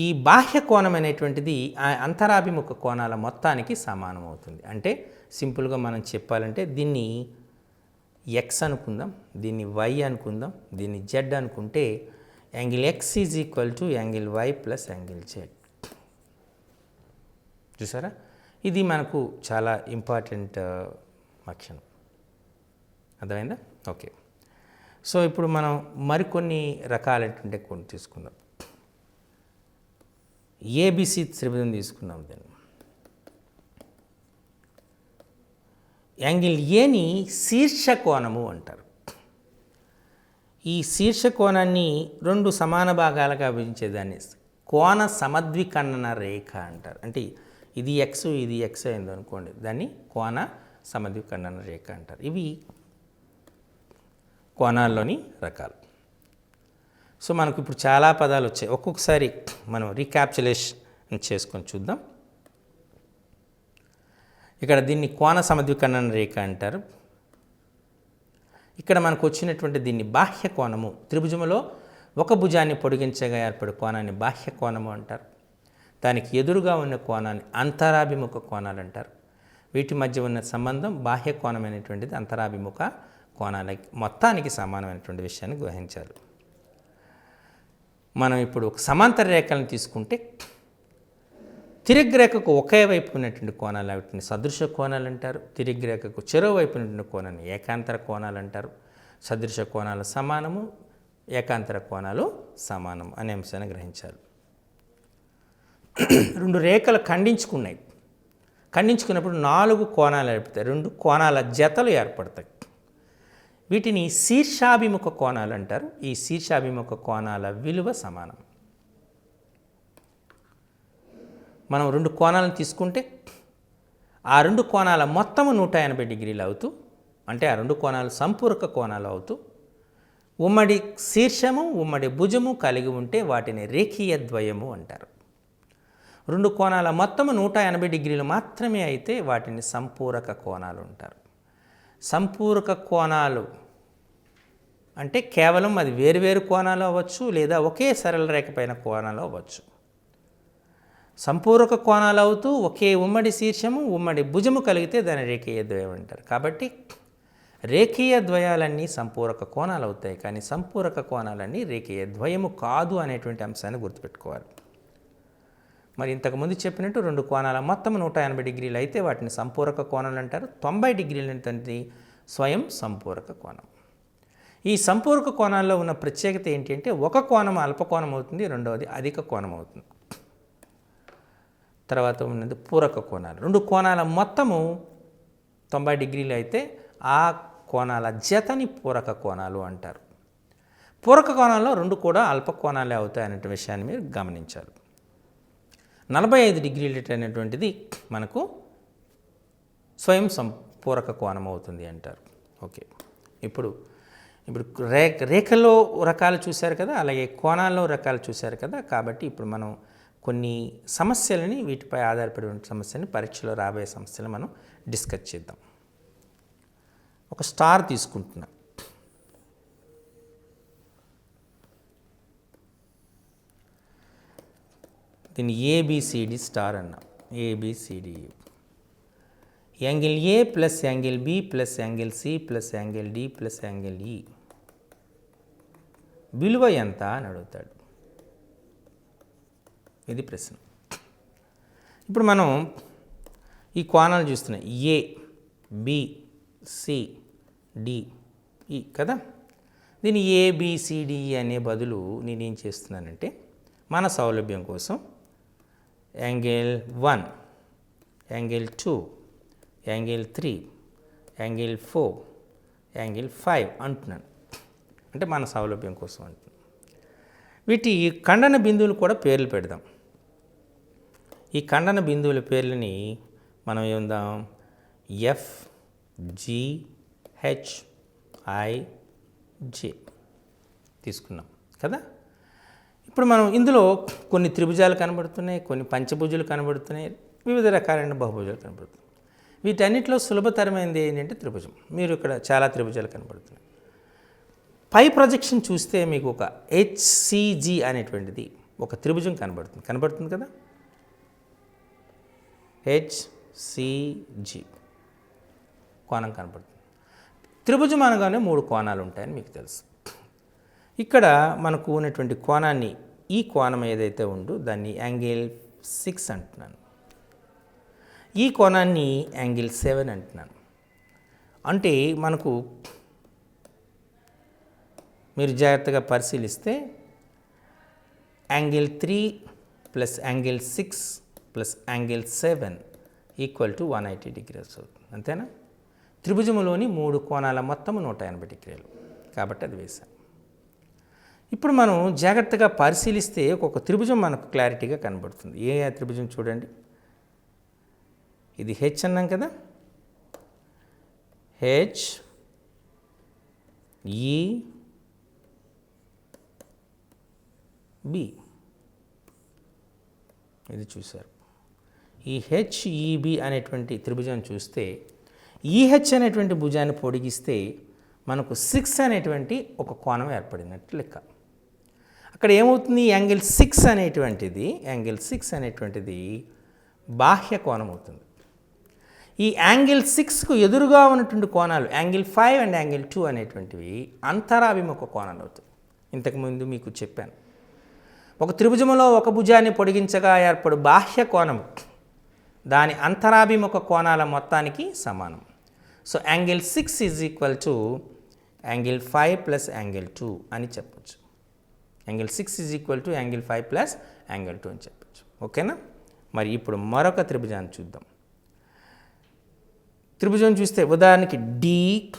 ఈ బాహ్య కోణం అనేటువంటిది ఆ అంతరాభిముఖ కోణాల మొత్తానికి సమానం అవుతుంది. అంటే సింపుల్గా మనం చెప్పాలంటే దీన్ని ఎక్స్ అనుకుందాం, దీన్ని వై అనుకుందాం, దీన్ని జెడ్ అనుకుంటే angle X is equal to angle Y plus angle Z. చూసారా, ఇది మనకు చాలా ఇంపార్టెంట్ లక్షణం. అర్థమైందా? ఓకే. సో ఇప్పుడు మనం మరికొన్ని రకాలైనటువంటి కొన్ని తీసుకుందాం. ఏబిసి త్రిభుజం తీసుకుందాం. దాన్ని యాంగిల్ ఏని శీర్ష కోణము అంటారు. ఈ శీర్ష కోణాన్ని రెండు సమాన భాగాలుగా విభజించేదాన్ని కోణ సమద్విఖండన రేఖ అంటారు. అంటే ఇది ఎక్స్, ఇది ఎక్స్ అయింది అనుకోండి, దాన్ని కోణ సమద్విఖండన రేఖ అంటారు. ఇవి కోణాల్లోని రకాలు. సో మనకు ఇప్పుడు చాలా పదాలు వచ్చాయి. ఒక్కొక్కసారి మనం రీక్యాప్చులేషన్ చేసుకొని చూద్దాం. ఇక్కడ దీన్ని కోణ సమద్విఖండన రేఖ అంటారు. ఇక్కడ మనకు వచ్చినటువంటి దీన్ని బాహ్య కోణము, త్రిభుజములో ఒక భుజాన్ని పొడిగించగా ఏర్పడే కోణాన్ని బాహ్య కోణము అంటారు. దానికి ఎదురుగా ఉన్న కోణాన్ని అంతరాభిముఖ కోణాలు అంటారు. వీటి మధ్య ఉన్న సంబంధం బాహ్య కోణమైనటువంటిది అంతరాభిముఖ కోణాల మొత్తానికి సమానమైనటువంటి విషయాన్ని గ్రహించాలి. మనం ఇప్పుడు ఒక సమాంతర రేఖలను తీసుకుంటే తిర్యగ్రేఖకు ఒకే వైపు ఉన్నటువంటి కోణాలు వీటిని సదృశ కోణాలు అంటారు. తిర్యగ్రేఖకు చెరో వైపు ఉన్నటువంటి కోణాన్ని ఏకాంతర కోణాలు అంటారు. సదృశ కోణాలు సమానము, ఏకాంతర కోణాలు సమానం అనే అంశాన్ని గ్రహించాలి. రెండు రేఖలు ఖండించుకున్నాయి. ఖండించుకున్నప్పుడు 4 కోణాలు ఏర్పడతాయి, 2 కోణాల జతలు ఏర్పడతాయి. వీటిని శీర్షాభిముఖ కోణాలు అంటారు. ఈ శీర్షాభిముఖ కోణాల విలువ సమానం. మనం 2 కోణాలను తీసుకుంటే ఆ 2 కోణాల మొత్తము 180 డిగ్రీలు అవుతూ, అంటే ఆ 2 కోణాలు సంపూరక కోణాలు అవుతూ ఉమ్మడి శీర్షము ఉమ్మడి భుజము కలిగి ఉంటే వాటిని రేఖీయ ద్వయము అంటారు. 2 కోణాల మొత్తము 180 డిగ్రీలు మాత్రమే అయితే వాటిని సంపూరక కోణాలు అంటారు. సంపూరక కోణాలు అంటే కేవలం అది వేరువేరు కోణాలు అవ్వచ్చు, లేదా ఒకే సరళ రేఖ పైన కోణాలు అవ్వచ్చు. సంపూరక కోణాలు అవుతూ ఒకే ఉమ్మడి శీర్షము ఉమ్మడి భుజము కలిగితే దాని రేఖీయ ద్వయం అంటారు. కాబట్టి రేఖీయ ద్వయాలన్నీ సంపూరక కోణాలు అవుతాయి, కానీ సంపూరక కోణాలన్నీ రేఖీయ ద్వయము కాదు అనేటువంటి అంశాన్ని గుర్తుపెట్టుకోవాలి. మరి ఇంతకుముందు చెప్పినట్టు 2 కోణాల మొత్తం 180 డిగ్రీలు అయితే వాటిని సంపూరక కోణాలు అంటారు. 90 డిగ్రీలు అంటే స్వయం సంపూరక కోణం. ఈ సంపూరక కోణాల్లో ఉన్న ప్రత్యేకత ఏంటి అంటే ఒక కోణం అల్పకోణం అవుతుంది, రెండవది అధిక కోణం అవుతుంది. తర్వాత ఉన్నది పూరక కోణాలు. 2 కోణాల మొత్తము 90 డిగ్రీలు అయితే ఆ కోణాల జతని పూరక కోణాలు అంటారు. పూరక కోణాల్లో 2 కూడా అల్ప కోణాలే అవుతాయి అనే విషయాన్ని మీరు గమనించాలి. 45 డిగ్రీలు అనేటువంటిది మనకు స్వయం సంపూరక కోణం అవుతుంది అంటారు. ఓకే, ఇప్పుడు రేఖల్లో రకాలు చూశారు కదా, అలాగే కోణాల్లో రకాలు చూశారు కదా. కాబట్టి ఇప్పుడు మనం కొన్ని సమస్యలని, వీటిపై ఆధారపడి ఉన్న సమస్యని, పరీక్షలో రాబోయే సమస్యలు మనం డిస్కస్ చేద్దాం. ఒక స్టార్ తీసుకుంటున్నా. దీన్ని ఏబిసిడి స్టార్ అన్నా. A B C D, angle A plus angle B plus angle C plus angle D plus angle E విలువ ఎంత అని అడుగుతాడు. ఇది ప్రశ్న. ఇప్పుడు మనం ఈ కోణాలు చూస్తున్నాం, ఏ బి సి డి ఈ కదా. దీన్ని ఏబిసిడి అనే బదులు నేనేం చేస్తున్నానంటే మన సౌలభ్యం కోసం angle 1, angle 2, angle 3, angle 4, angle 5 అంటున్నాను. అంటే మన సౌలభ్యం కోసం అంటున్నాను. వీటి ఖండన బిందువులు కూడా పేర్లు పెడదాం. ఈ ఖండన బిందువుల పేర్లని మనం ఏముందాం, ఎఫ్, జి, హెచ్, ఐ, జే తీసుకున్నాం కదా. ఇప్పుడు మనం ఇందులో కొన్ని త్రిభుజాలు కనబడుతున్నాయి, కొన్ని పంచభుజాలు కనబడుతున్నాయి, వివిధ రకాలైన బహుభుజాలు కనబడుతున్నాయి. వీటన్నిటిలో సులభతరమైనది ఏంటంటే త్రిభుజం. మీరు ఇక్కడ చాలా త్రిభుజాలు కనబడుతున్నాయి. పై ప్రొజెక్షన్ చూస్తే మీకు ఒక హెచ్సిజి అనేటువంటిది ఒక త్రిభుజం కనబడుతుంది కదా. హెచ్సిజి కోణం కనబడుతుంది. త్రిభుజం అనగానే 3 కోణాలు ఉంటాయని మీకు తెలుసు. ఇక్కడ మనకు ఉన్నటువంటి కోణాన్ని, ఈ కోణం ఏదైతే ఉందో దాన్ని యాంగిల్ 6 అంటున్నాను. ఈ కోణాన్ని యాంగిల్ 7 అంటున్నాను. అంటే మనకు మీరు జాగ్రత్తగా పరిశీలిస్తే angle 3 plus angle 6 plus angle 7 equal to 180 degrees అవుతుంది. అంతేనా? త్రిభుజములోని 3 కోణాల మొత్తం 180 డిగ్రీలు. కాబట్టి అది వేశాను. ఇప్పుడు మనం జాగ్రత్తగా పరిశీలిస్తే ఒక త్రిభుజం మనకు క్లారిటీగా కనబడుతుంది. ఏ త్రిభుజం చూడండి. ఇది హెచ్ అన్నాం కదా. హెచ్, ఈ, బి, ఇది చూశారు. ఈ హెచ్ఈబి అనేటువంటి త్రిభుజం చూస్తే ఈహెచ్ అనేటువంటి భుజాన్ని పొడిగిస్తే మనకు 6 అనేటువంటి ఒక కోణం ఏర్పడినట్టు లెక్క. అక్కడ ఏమవుతుంది, యాంగిల్ 6 అనేటువంటిది బాహ్య కోణం అవుతుంది. ఈ యాంగిల్ 6కు ఎదురుగా ఉన్నటువంటి కోణాలు యాంగిల్ 5 అండ్ యాంగిల్ 2 అనేటువంటివి అంతరాభిముఖ కోణాలు అవుతాయి. ఇంతకుముందు మీకు చెప్పాను. ఒక త్రిభుజంలో ఒక భుజాన్ని పొడిగించగా ఏర్పడు బాహ్య కోణం దాని అంతరాభిముఖ కోణాల మొత్తానికి సమానం. So angle 6 is equal to angle 5 plus angle 2 అని చెప్పొచ్చు. Angle 6 is equal to angle 5 plus angle 2 అని చెప్పొచ్చు. ఓకేనా? మరి ఇప్పుడు మరొక త్రిభుజాన్ని చూద్దాం. త్రిభుజం చూస్తే ఉదాహరణకి DAG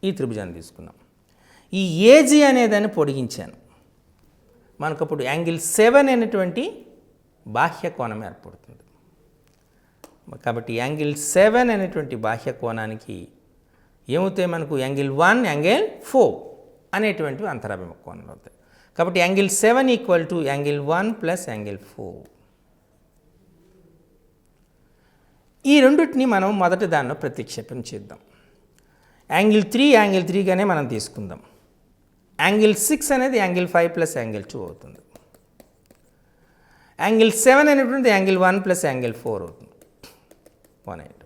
ఈ త్రిభుజాన్ని తీసుకున్నాం. ఈ AG అనేదాన్ని పొడిగించాను. మనకు అప్పుడు యాంగిల్ 7 అనేటువంటి బాహ్య కోణం ఏర్పడుతుంది. కాబట్టి యాంగిల్ 7 అనేటువంటి బాహ్య కోణానికి ఏమవుతాయి? మనకు యాంగిల్ 1, యాంగిల్ 4 అనేటువంటివి అంతరాభిముఖ కోణాలు అవుతాయి. కాబట్టి angle 7 equal to angle 1 plus angle 4. ఈ రెండింటిని మనం మొదటి దానిలో ప్రతిక్షేపణ చేద్దాం. యాంగిల్ 3గానే మనం తీసుకుందాం. యాంగిల్ 6 అనేది యాంగిల్ 5 ప్లస్ యాంగిల్ 2 అవుతుంది. యాంగిల్ 7 అనేటువంటి యాంగిల్ 1 ప్లస్ యాంగిల్ 4 అవుతుంది. 180.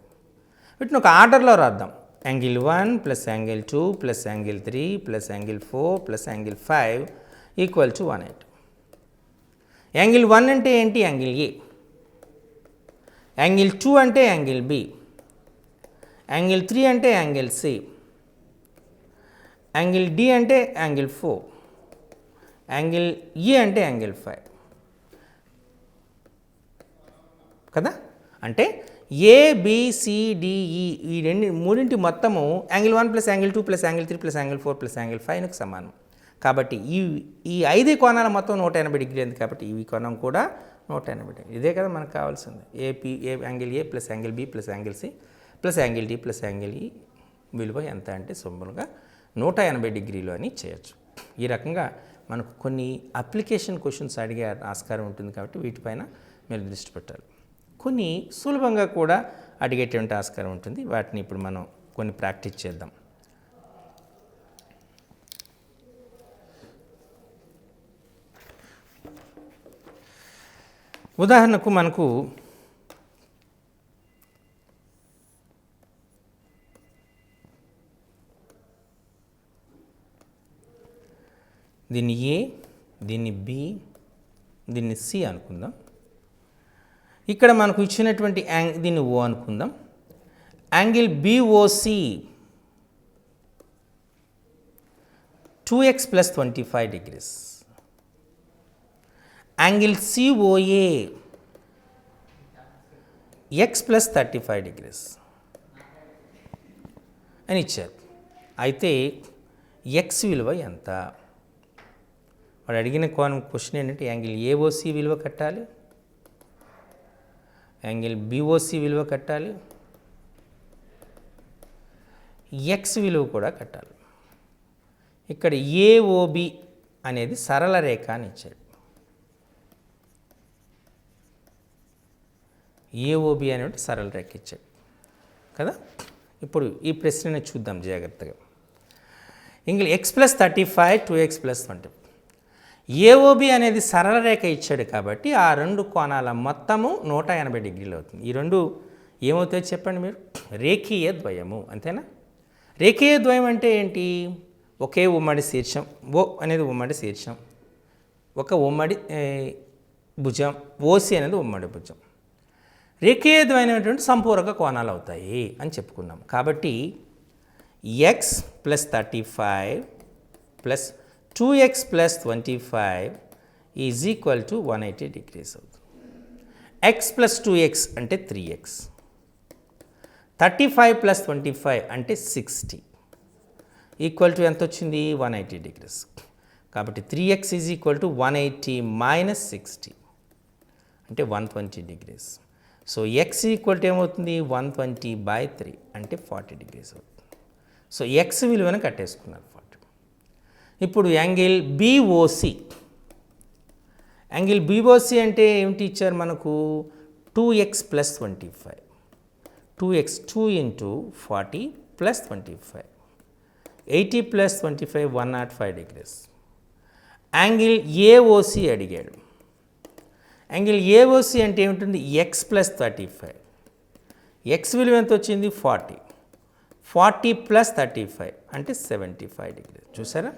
వీటిని ఒక ఆర్డర్లో రాద్దాం. Angle 1 plus angle 2 plus angle 3 plus angle 4 plus angle 5 equal to 180. Angle 1 అంటే ఏంటి? Angle A. యాంగిల్ 2 అంటే యాంగిల్ B. యాంగిల్ 3 అంటే యాంగిల్ C. యాంగిల్ D అంటే యాంగిల్ 4. యాంగిల్ E అంటే యాంగిల్ 5 కదా. అంటే ABCDE ఈ మూడింటి మొత్తము angle 1 plus angle 2 plus angle 3 plus angle 4 plus angle 5కి సమానం. కాబట్టి ఈ 5 కోణాల మొత్తం 180 డిగ్రీ ఉంది. కాబట్టి ఈ కోణం కూడా 180 డిగ్రీ. ఇదే కదా మనకు కావాల్సింది. Angle A plus angle B plus angle C plus angle D plus angle E విలువ ఎంత అంటే సింపుల్గా 180 డిగ్రీలు అని చేయొచ్చు. ఈ రకంగా మనకు కొన్ని అప్లికేషన్ క్వశ్చన్స్ అడిగే ఆస్కారం ఉంటుంది. కాబట్టి వీటిపైన మీరు దృష్టి పెట్టాలి. కొన్ని సులభంగా కూడా అడిగేటువంటి ఆస్కారం ఉంటుంది. వాటిని ఇప్పుడు మనం కొన్ని ప్రాక్టీస్ చేద్దాం. ఉదాహరణకు మనకు దీన్ని A, దీన్ని B, దీన్ని C అనుకుందాం. ఇక్కడ మనకు ఇచ్చినటువంటి దీన్ని O అనుకుందాం. Angle BOC 2x plus 25 degrees. Angle COA x plus 35 degrees అని ఇచ్చారు. అయితే x విలువ ఎంత? వాడు అడిగిన క్వశ్చన్ ఏంటంటే యాంగిల్ AOC విలువ కట్టాలి, యాంగిల్ BOC విలువ కట్టాలి, x విలువ కూడా కట్టాలి. ఇక్కడ AOB అనేది సరళ రేఖ అని ఇచ్చాడు. AOB అనేది సరళ రేఖ ఇచ్చాడు కదా. ఇప్పుడు ఈ ప్రశ్నని చూద్దాం జాగ్రత్తగా. Angle x plus 35 2x plus 20. AOB అనేది సరళ రేఖ ఇచ్చాడు కాబట్టి ఆ రెండు కోణాల మొత్తము 180 డిగ్రీలు అవుతుంది. ఈ రెండు ఏమవుతాయో చెప్పండి మీరు? రేఖీయ ద్వయము. అంతేనా? రేఖీయ ద్వయం అంటే ఏంటి? ఒకే ఉమ్మడి శీర్షం, O అనేది ఉమ్మడి శీర్షం, ఒక ఉమ్మడి భుజం, OC అనేది ఉమ్మడి భుజం. రేఖీయ ద్వయమైనటువంటి సంపూరక కోణాలు అవుతాయి అని చెప్పుకున్నాం. కాబట్టి x plus 35 plus 2x plus 25 is equal to 180 degrees అవుతుంది. x ప్లస్ 2x అంటే 3x, 35 ప్లస్ 25 అంటే 60 ఈక్వల్ టు ఎంత వచ్చింది? 180 డిగ్రీస్. కాబట్టి 3x is equal to 180 minus 60 అంటే 120 degrees. So x equal to ఏమవుతుంది? 120/3 అంటే 40 డిగ్రీస్ అవుతుంది. సో x విలువను కట్టేసుకున్నారు 40. ఇప్పుడు యాంగిల్ BOC. యాంగిల్ BOC అంటే ఏమిటి ఇచ్చారు మనకు? 2x plus 25. 2x 2 into 40 plus 25. 80 plus 25 105 degrees. Angle AOC అడిగాడు. యాంగిల్ AOC అంటే ఏమిటి? x plus 35. x విలువ ఎంత వచ్చింది? 40. 40 ప్లస్ 35 అంటే 75 డిగ్రీస్. చూసారా?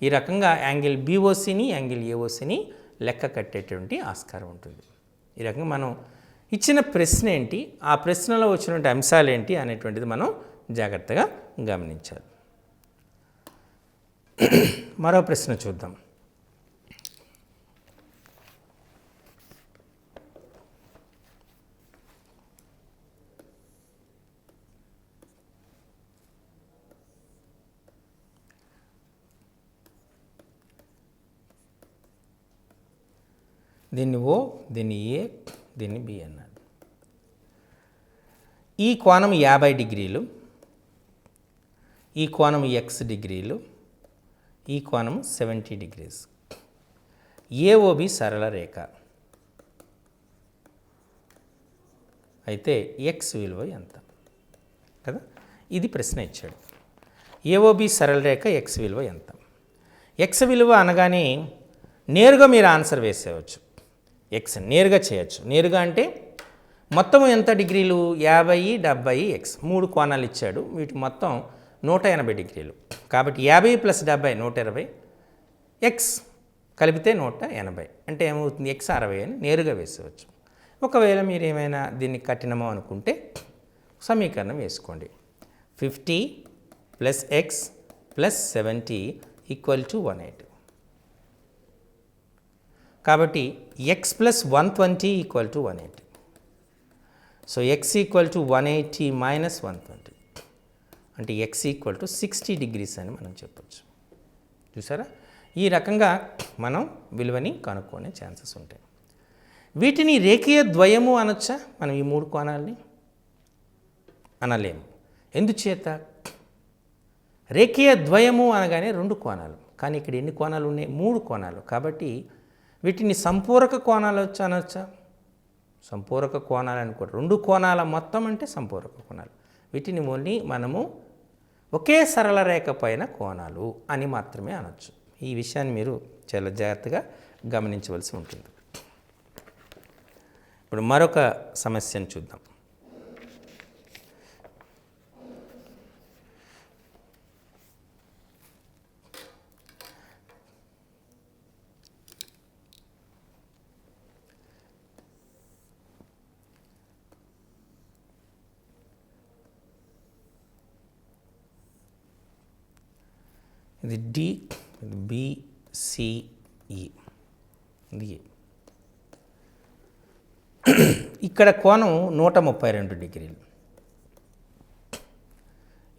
ఈ రకంగా యాంగిల్ BOCని యాంగిల్ AOCని లెక్క కట్టేటువంటి ఆస్కారం ఉంటుంది. ఈ రకంగా మనం ఇచ్చిన ప్రశ్న ఏంటి, ఆ ప్రశ్నలో వచ్చినటువంటి అంశాలు ఏంటి అనేటువంటిది మనం జాగ్రత్తగా గమనించాలి. మరో ప్రశ్న చూద్దాం. దీన్ని ఓ, దీన్ని ఏ, దీన్ని బి అన్నాడు. ఈ కోణం 50 డిగ్రీలు, ఈ కోణం ఎక్స్ డిగ్రీలు, ఈ కోణం 70 డిగ్రీస్. ఏఓబి సరళ రేఖ అయితే ఎక్స్ విలువ ఎంత కదా, ఇది ప్రశ్న ఇచ్చాడు. ఏఓబి సరళ రేఖ ఎక్స్ విలువ ఎంత? ఎక్స్ విలువ అనగానే నేరుగా మీరు ఆన్సర్ వేసేయవచ్చు. ఎక్స్ నేరుగా చేయొచ్చు. నేరుగా అంటే మొత్తం ఎంత డిగ్రీలు? 50, 70, ఎక్స్ 3 కోణాలు ఇచ్చాడు. వీటి మొత్తం 180 డిగ్రీలు. కాబట్టి 50 + 70 120, ఎక్స్ కలిపితే 180 అంటే ఏమవుతుంది? ఎక్స్ 60 అని నేరుగా వేసేవచ్చు. ఒకవేళ మీరు ఏమైనా దీన్ని కఠినమో అనుకుంటే సమీకరణం వేసుకోండి. 50 + x + 70 = 180. కాబట్టి x + 120 = 180. సో x = 180 - 120 అంటే x = 60 డిగ్రీస్ అని మనం చెప్పొచ్చు. చూసారా? ఈ రకంగా మనం విలువని కనుక్కునే ఛాన్సెస్ ఉంటాయి. వీటిని రేఖీయ ద్వయము అనొచ్చా మనం ఈ 3 కోణాలని? అనలేము. ఎందుచేత? రేఖీయ ద్వయము అనగానే 2 కోణాలు, కానీ ఇక్కడ ఎన్ని కోణాలు ఉన్నాయి? 3 కోణాలు. కాబట్టి వీటిని సంపూరక కోణాలు అనొచ్చా? సంపూరక కోణాలు అనుకో, 2 కోణాల మొత్తం అంటే సంపూరక కోణాలు. వీటిని ఓన్లీ మనము ఒకే సరళ రేఖ పైన కోణాలు అని మాత్రమే అనొచ్చు. ఈ విషయాన్ని మీరు చాలా జాగ్రత్తగా గమనించవలసి ఉంటుంది. ఇప్పుడు మరొక సమస్యను చూద్దాం. ఇది డి, ఇది బి, సి, ఈ, ఇది ఏ. ఇక్కడ కోణం 132 డిగ్రీలు.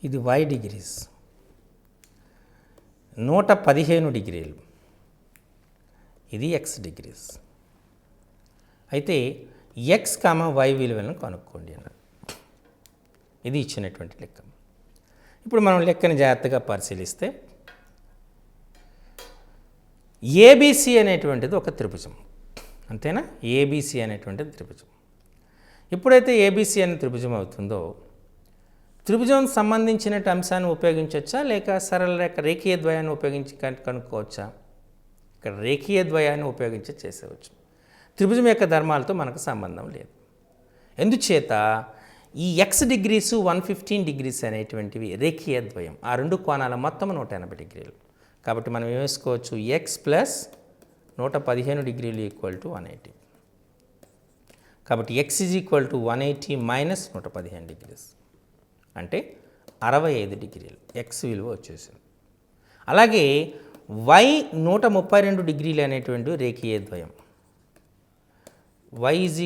ఇది వై డిగ్రీస్. 115 డిగ్రీలు. ఇది ఎక్స్ డిగ్రీస్. అయితే ఎక్స్, వై విలువలను కనుక్కోండి అన్నారు. ఇది ఇచ్చినటువంటి లెక్క. ఇప్పుడు మనం లెక్కను జాగ్రత్తగా పరిశీలిస్తే ఏబిసి అనేటువంటిది ఒక త్రిభుజం, అంతేనా? ఏబిసి అనేటువంటిది త్రిభుజం. ఎప్పుడైతే ఏబిసి అనే త్రిభుజం అవుతుందో, త్రిభుజం సంబంధించిన అంశాన్ని ఉపయోగించవచ్చా లేక సరళ రేఖ రేఖీయ ద్వయాన్ని ఉపయోగించి కనుక్కోవచ్చా? ఇక్కడ రేఖీయ ద్వయాన్ని ఉపయోగించి చేసేవచ్చు. త్రిభుజం యొక్క ధర్మాలతో మనకు సంబంధం లేదు. ఎందుచేత ఈ ఎక్స్ డిగ్రీసు 115 డిగ్రీస్ అనేటువంటివి రేఖీయ ద్వయం. ఆ 2 కోణాల మొత్తం 180 డిగ్రీలు. కాబట్టి మనం ఏం వేసుకోవచ్చు? ఎక్స్ ప్లస్ 115 డిగ్రీలు = 180. కాబట్టి ఎక్స్ = 180 - 115 డిగ్రీస్ అంటే 65 డిగ్రీలు ఎక్స్ విలువ వచ్చేసింది. అలాగే వై 132 డిగ్రీలు అనేటువంటి రేఖీయ ద్వయం. y =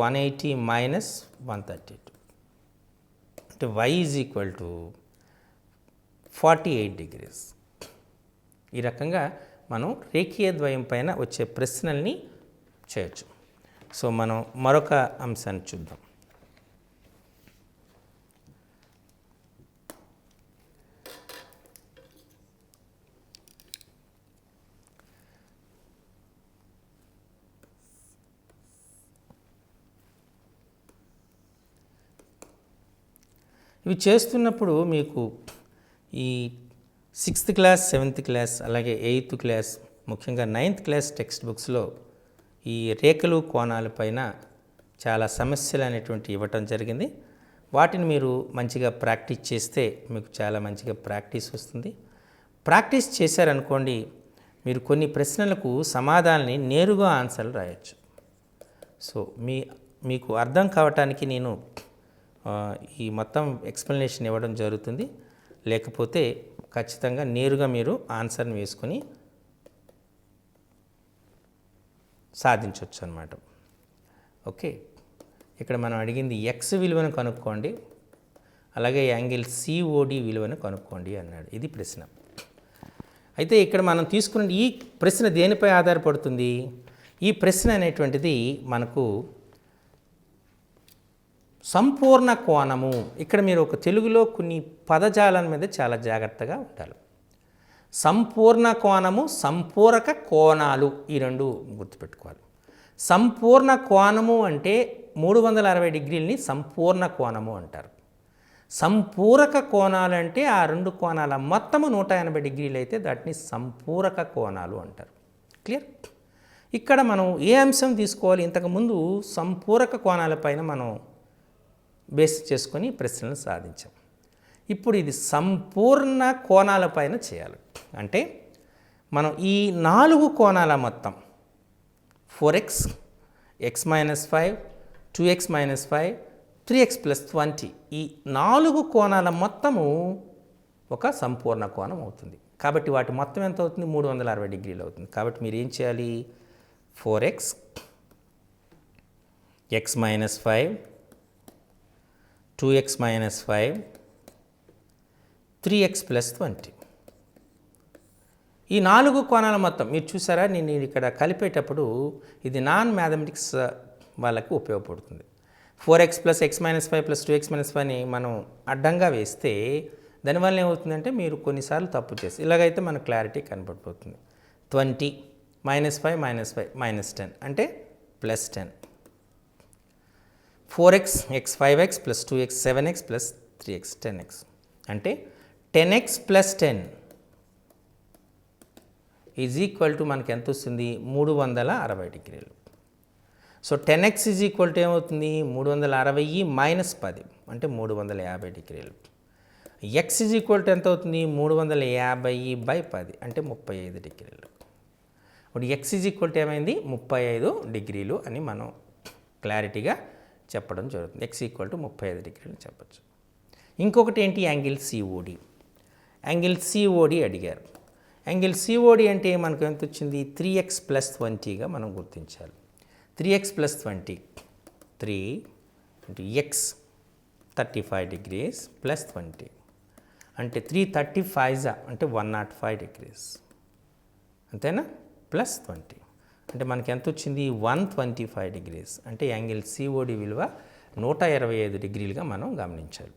180 - 132 అంటే y = 48 డిగ్రీస్. ఈ రకంగా మనం రేఖీయ ద్వయం పైన వచ్చే ప్రశ్నల్ని చేయొచ్చు. సో మనం మరొక అంశాన్ని చూద్దాం. ఇవి చేస్తున్నప్పుడు మీకు ఈ 6th క్లాస్, 7th క్లాస్, అలాగే 8th క్లాస్, ముఖ్యంగా 9th క్లాస్ టెక్స్ట్ బుక్స్లో ఈ రేఖలు కోణాల పైన చాలా సమస్యలు అనేటువంటి ఇవ్వటం జరిగింది. వాటిని మీరు మంచిగా ప్రాక్టీస్ చేస్తే మీకు చాలా మంచిగా ప్రాక్టీస్ వస్తుంది. ప్రాక్టీస్ చేశారనుకోండి, మీరు కొన్ని ప్రశ్నలకు సమాధానాన్ని నేరుగా ఆన్సర్లు రాయొచ్చు. సో మీ మీకు అర్థం కావటానికి నేను ఈ మొత్తం ఎక్స్ప్లెనేషన్ ఇవ్వడం జరుగుతుంది. లేకపోతే ఖచ్చితంగా నేరుగా మీరు ఆన్సర్ని వేసుకొని సాధించవచ్చు అన్నమాట. ఓకే, ఇక్కడ మనం అడిగింది ఎక్స్ విలువను కనుక్కోండి, అలాగే యాంగిల్ సిఓడి విలువను కనుక్కోండి అన్నాడు. ఇది ప్రశ్న. అయితే ఇక్కడ మనం తీసుకున్న ఈ ప్రశ్న దేనిపై ఆధారపడుతుంది? ఈ ప్రశ్న అనేటువంటిది మనకు సంపూర్ణ కోణము. ఇక్కడ మీరు ఒక తెలుగులో కొన్ని పదజాలం మీద చాలా జాగ్రత్తగా ఉండాలి. సంపూర్ణ కోణము, సంపూరక కోణాలు, ఈ రెండు గుర్తుపెట్టుకోవాలి. సంపూర్ణ కోణము అంటే 360 డిగ్రీలని సంపూర్ణ కోణము అంటారు. సంపూరక కోణాలు అంటే ఆ రెండు కోణాల మొత్తము 180 డిగ్రీలు అయితే వాటిని సంపూరక కోణాలు అంటారు. క్లియర్? ఇక్కడ మనం ఏ అంశం తీసుకోవాలి? ఇంతకుముందు సంపూరక కోణాలపైన మనం బేస్ చేసుకొని ప్రశ్నలు సాధించాం. ఇప్పుడు ఇది సంపూర్ణ కోణాలపైన చేయాలి. అంటే మనం ఈ 4 కోణాల మొత్తం 4x, x - 5, 2x - 5, 3x + 20 ఈ 4 కోణాల మొత్తము ఒక సంపూర్ణ కోణం అవుతుంది. కాబట్టి వాటి మొత్తం ఎంత అవుతుంది? 360 డిగ్రీలు అవుతుంది. కాబట్టి మీరు ఏం చేయాలి? 4x, x - 5, 2x - 5, 3x + 20 ఈ 4 కోణాల మొత్తం మీరు చూసారా? నేను ఇక్కడ కలిపేటప్పుడు ఇది నాన్ మ్యాథమెటిక్స్ వాళ్ళకి ఉపయోగపడుతుంది. 4x + x - 5 + 2x - 5ని మనం అడ్డంగా వేస్తే దానివల్ల ఏమవుతుందంటే మీరు కొన్నిసార్లు తప్పు చేసి ఇలాగైతే మనకు క్లారిటీ కనపడిపోతుంది. 20 - 5 - 5 - 10 అంటే +10. 4x, x 5x + 2x 7x + 3x 10x అంటే 10x + 10 ఈజ్ ఈక్వల్ టు మనకి ఎంత వస్తుంది? 360 డిగ్రీలు. So 10x is equal to ఏమవుతుంది? 360 - 10 అంటే 350 డిగ్రీలు. x ఈజ్ ఈక్వల్ టు ఎంత అవుతుంది? 350/10 అంటే 35 డిగ్రీలు. ఇప్పుడు x ఈజ్ ఈక్వల్ టు ఏమైంది? 35 డిగ్రీలు అని మనం క్లారిటీగా చెప్పడం జరుగుతుంది. x ఈక్వల్ టు 35 డిగ్రీలు చెప్పచ్చు. ఇంకొకటి ఏంటి? Angle COD. యాంగిల్ సిఓడి అడిగారు. యాంగిల్ సిఓడి అంటే మనకు ఎంత వచ్చింది? 3x + 20గా మనం గుర్తించాలి. 3x + 20 3 × x 35 degrees + 20 అంటే 335 అంటే 105 degrees అంతేనా? +20 అంటే మనకి ఎంత వచ్చింది? 125 degrees అంటే యాంగిల్ సిఓడి విలువ 125 డిగ్రీలుగా మనం గమనించాలి.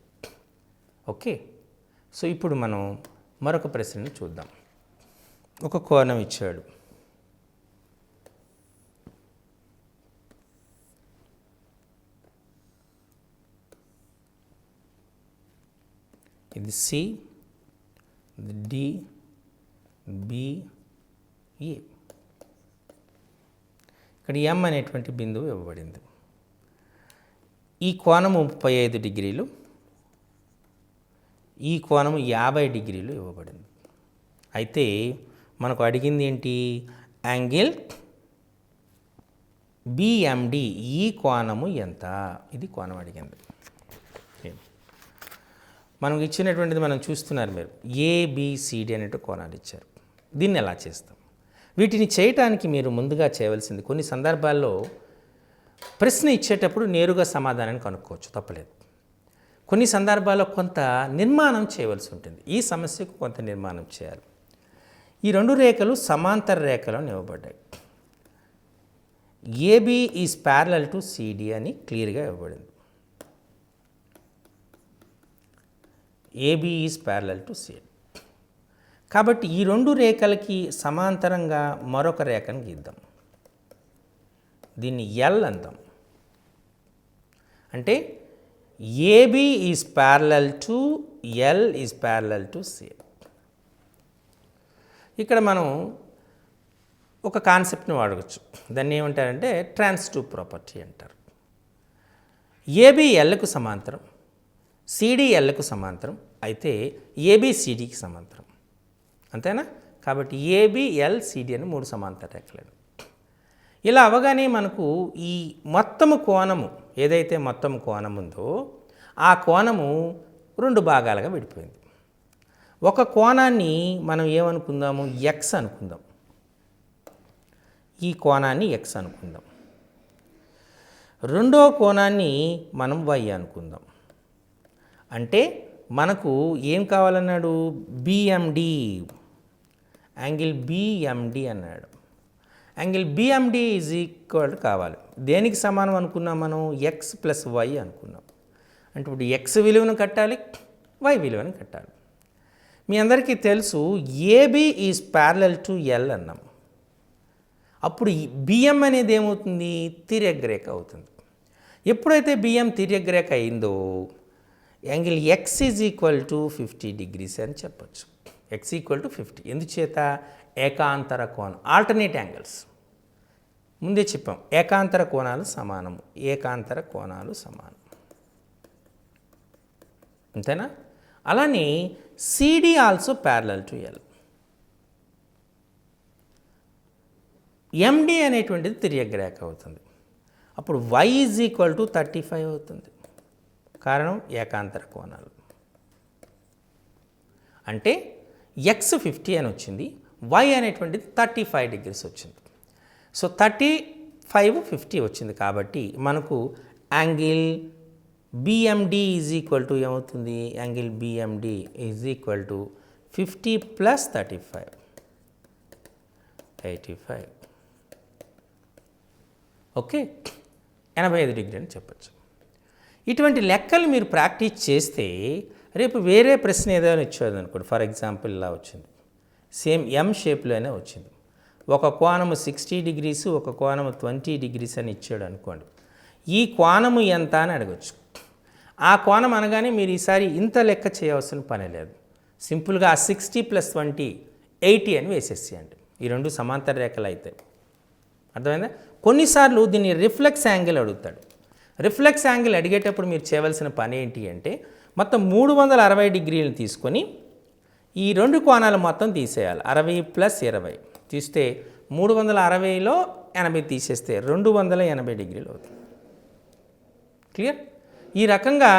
ఓకే, సో ఇప్పుడు మనం మరొక ప్రశ్నను చూద్దాం. ఒక కోణం ఇచ్చాడు. ఇది సి, డి, బి, ఏ. ఇక్కడ ఎం అనేటువంటి బిందువు ఇవ్వబడింది. ఈ కోణము 35 డిగ్రీలు, ఈ కోణము 50 డిగ్రీలు ఇవ్వబడింది. అయితే మనకు అడిగింది ఏంటి? యాంగిల్ బిఎండి ఈ కోణము ఎంత? ఇది కోణం అడిగింది. మనకు ఇచ్చినటువంటిది మనం చూస్తున్నారు మీరు, ఏబిసిడి అనేటు కోణాలు ఇచ్చారు. దీన్ని ఎలా చేస్తాం? వీటిని చేయటానికి మీరు ముందుగా చేయవలసింది, కొన్ని సందర్భాల్లో ప్రశ్న ఇచ్చేటప్పుడు నేరుగా సమాధానాన్ని కనుక్కోవచ్చు, తప్పలేదు. కొన్ని సందర్భాల్లో కొంత నిర్మాణం చేయవలసి ఉంటుంది. ఈ సమస్యకు కొంత నిర్మాణం చేయాలి. ఈ రెండు రేఖలు సమాంతర రేఖలు అని ఇవ్వబడ్డాయి. AB is parallel to CD అని క్లియర్గా ఇవ్వబడింది. AB is parallel to CD. కాబట్టి ఈ రెండు రేఖలకి సమాంతరంగా మరొక రేఖను గీద్దాం. దీన్ని ఎల్ అందాం. అంటే AB is parallel to L is parallel to C. ఇక్కడ మనం ఒక కాన్సెప్ట్ని వాడవచ్చు. దాన్ని ఏమంటారంటే ట్రాన్సిటివ్ ప్రాపర్టీ అంటారు. ఏబి ఎల్కు సమాంతరం, సిడి ఎల్కు సమాంతరం అయితే ఏబి సిడికి సమాంతరం, అంతేనా? కాబట్టి ఏబి ఎల్ సిడి అని 3 సమాంతర రేఖలు. ఇలా అవగానే మనకు ఈ మొత్తము కోణము ఏదైతే మొత్తం కోణం ఉందో ఆ కోణము 2 భాగాలుగా విడిపోయింది. ఒక కోణాన్ని మనం ఏమనుకుందాము, ఎక్స్ అనుకుందాం. ఈ కోణాన్ని ఎక్స్ అనుకుందాం. రెండో కోణాన్ని మనం వై అనుకుందాం. అంటే మనకు ఏం కావాలన్నాడు, బిఎండి, యాంగిల్ బిఎండి అన్నాడు. యాంగిల్ బిఎండి ఈజ్ ఈక్వల్ కావాలి. దేనికి సమానం అనుకున్నాం మనం, ఎక్స్ ప్లస్ వై అనుకున్నాం. అంటే ఇప్పుడు ఎక్స్ విలువను కట్టాలి, వై విలువను కట్టాలి. మీ అందరికీ తెలుసు AB is parallel to L అన్నాం. అప్పుడు బిఎం అనేది ఏమవుతుంది, తిర్యగ్రేఖ అవుతుంది. ఎప్పుడైతే బిఎం తిర్యగ్రేఖ అయిందో angle X is equal to 50 degrees అని చెప్పచ్చు. X equal to 50. ఎందుచేత, ఏకాంతర కోణం, ఆల్టర్నేట్ యాంగిల్స్. ముందే చెప్పాం ఏకాంతర కోణాలు సమానము, ఏకాంతర కోణాలు సమానం, అంతేనా. అలానే CD also parallel to L. MD అనేటువంటిది తిర్యగ్రేఖ అవుతుంది. అప్పుడు వై ఈజ్ ఈక్వల్ టు 35 అవుతుంది. కారణం ఏకాంతర కోణాలు. అంటే ఎక్స్ 50 అని వచ్చింది, వై అనేటువంటిది 35 degrees వచ్చింది. సో 35, 50 వచ్చింది కాబట్టి మనకు angle BMD is equal to ఏమవుతుంది, angle BMD is equal to 50 + 35, 85. Okay, 85 degrees అని చెప్పచ్చు. ఇటువంటి లెక్కలు మీరు ప్రాక్టీస్ చేస్తే రేపు వేరే ప్రశ్న ఏదైనా ఇచ్చేది అనుకోండి. ఫర్ ఎగ్జాంపుల్ ఇలా వచ్చింది, సేమ్ ఎం షేప్లోనే వచ్చింది. ఒక కోణము 60 degrees, ఒక కోణము 20 degrees అని ఇచ్చాడు అనుకోండి. ఈ కోణము ఎంత అని అడగచ్చు. ఆ కోణం అనగానే మీరు ఈసారి ఇంత లెక్క చేయవలసిన పని లేదు. సింపుల్గా ఆ 60 + 20 80 అని వేసేసేయండి. ఈ రెండు సమాంతర రేఖలు అయితే అర్థమైందా. కొన్నిసార్లు దీన్ని రిఫ్లెక్స్ యాంగిల్ అడుగుతాడు. రిఫ్లెక్స్ యాంగిల్ అడిగేటప్పుడు మీరు చేయవలసిన పని ఏంటి అంటే మొత్తం 360 degrees తీసుకొని ఈ రెండు కోణాలు మొత్తం తీసేయాలి. 60 + 20 తీస్తే 360లో 80 తీసేస్తే 280 degrees అవుతుంది. క్లియర్. ఈ రకంగా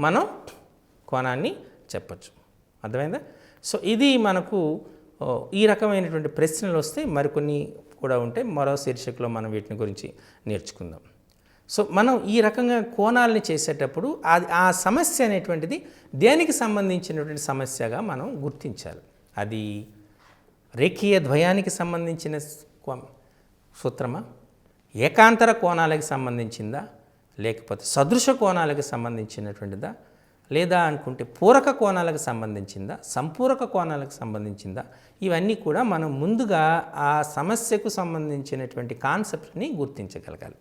మనం కోణాన్ని చెప్పచ్చు. అర్థమైందా. సో ఇది మనకు ఈ రకమైనటువంటి ప్రశ్నలు వస్తే మరికొన్ని కూడా ఉంటే మరో శీర్షికలో మనం వీటిని గురించి నేర్చుకుందాం. సో మనం ఈ రకంగా కోణాలని చేసేటప్పుడు ఆ సమస్య అనేటువంటిది దేనికి సంబంధించినటువంటి సమస్యగా మనం గుర్తించాలి. అది రేఖీయ ద్వయానికి సంబంధించిన సూత్రమా, ఏకాంతర కోణాలకు సంబంధించిందా, లేకపోతే సదృశ కోణాలకు సంబంధించినటువంటిదా, లేదా అనుకుంటే పూరక కోణాలకు సంబంధించిందా, సంపూరక కోణాలకు సంబంధించిందా, ఇవన్నీ కూడా మనం ముందుగా ఆ సమస్యకు సంబంధించినటువంటి కాన్సెప్ట్ని గుర్తించగలగాలి.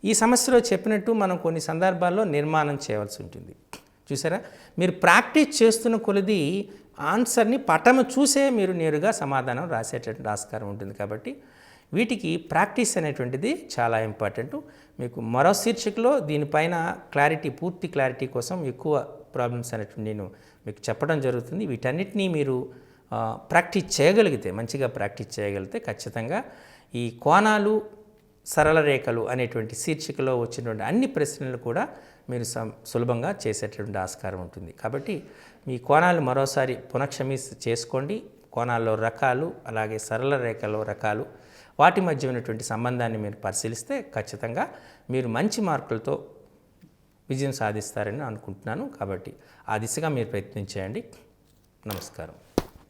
ఈ సమస్యలో చెప్పినట్టు మనం కొన్ని సందర్భాల్లో నిర్మాణం చేయవలసి ఉంటుంది. చూసారా, మీరు ప్రాక్టీస్ చేస్తున్న కొలది ఆన్సర్ని పటము చూసే మీరు నేరుగా సమాధానం రాసేటటువంటి ఆస్కారం ఉంటుంది. కాబట్టి వీటికి ప్రాక్టీస్ అనేటువంటిది చాలా ఇంపార్టెంట్. మీకు మరో శీర్షికలో దీనిపైన పూర్తి క్లారిటీ కోసం ఎక్కువ ప్రాబ్లమ్స్ అనేటువంటి నేను మీకు చెప్పడం జరుగుతుంది. వీటన్నిటినీ మీరు ప్రాక్టీస్ చేయగలిగితే, మంచిగా ప్రాక్టీస్ చేయగలిగితే ఖచ్చితంగా ఈ కోణాలు సరళ రేఖలు అనేటువంటి శీర్షికలో వచ్చినటువంటి అన్ని ప్రశ్నలు కూడా మీరు సులభంగా చేసేటటువంటి ఆస్కారం ఉంటుంది. కాబట్టి మీ కోణాలు మరోసారి పునఃక్షమీ చేసుకోండి. కోణాల్లో రకాలు, అలాగే సరళ రేఖలో రకాలు, వాటి మధ్య ఉన్నటువంటి సంబంధాన్ని మీరు పరిశీలిస్తే ఖచ్చితంగా మీరు మంచి మార్కులతో విజయం సాధిస్తారని అనుకుంటున్నాను. కాబట్టి ఆ దిశగా మీరు ప్రయత్నం చేయండి. నమస్కారం.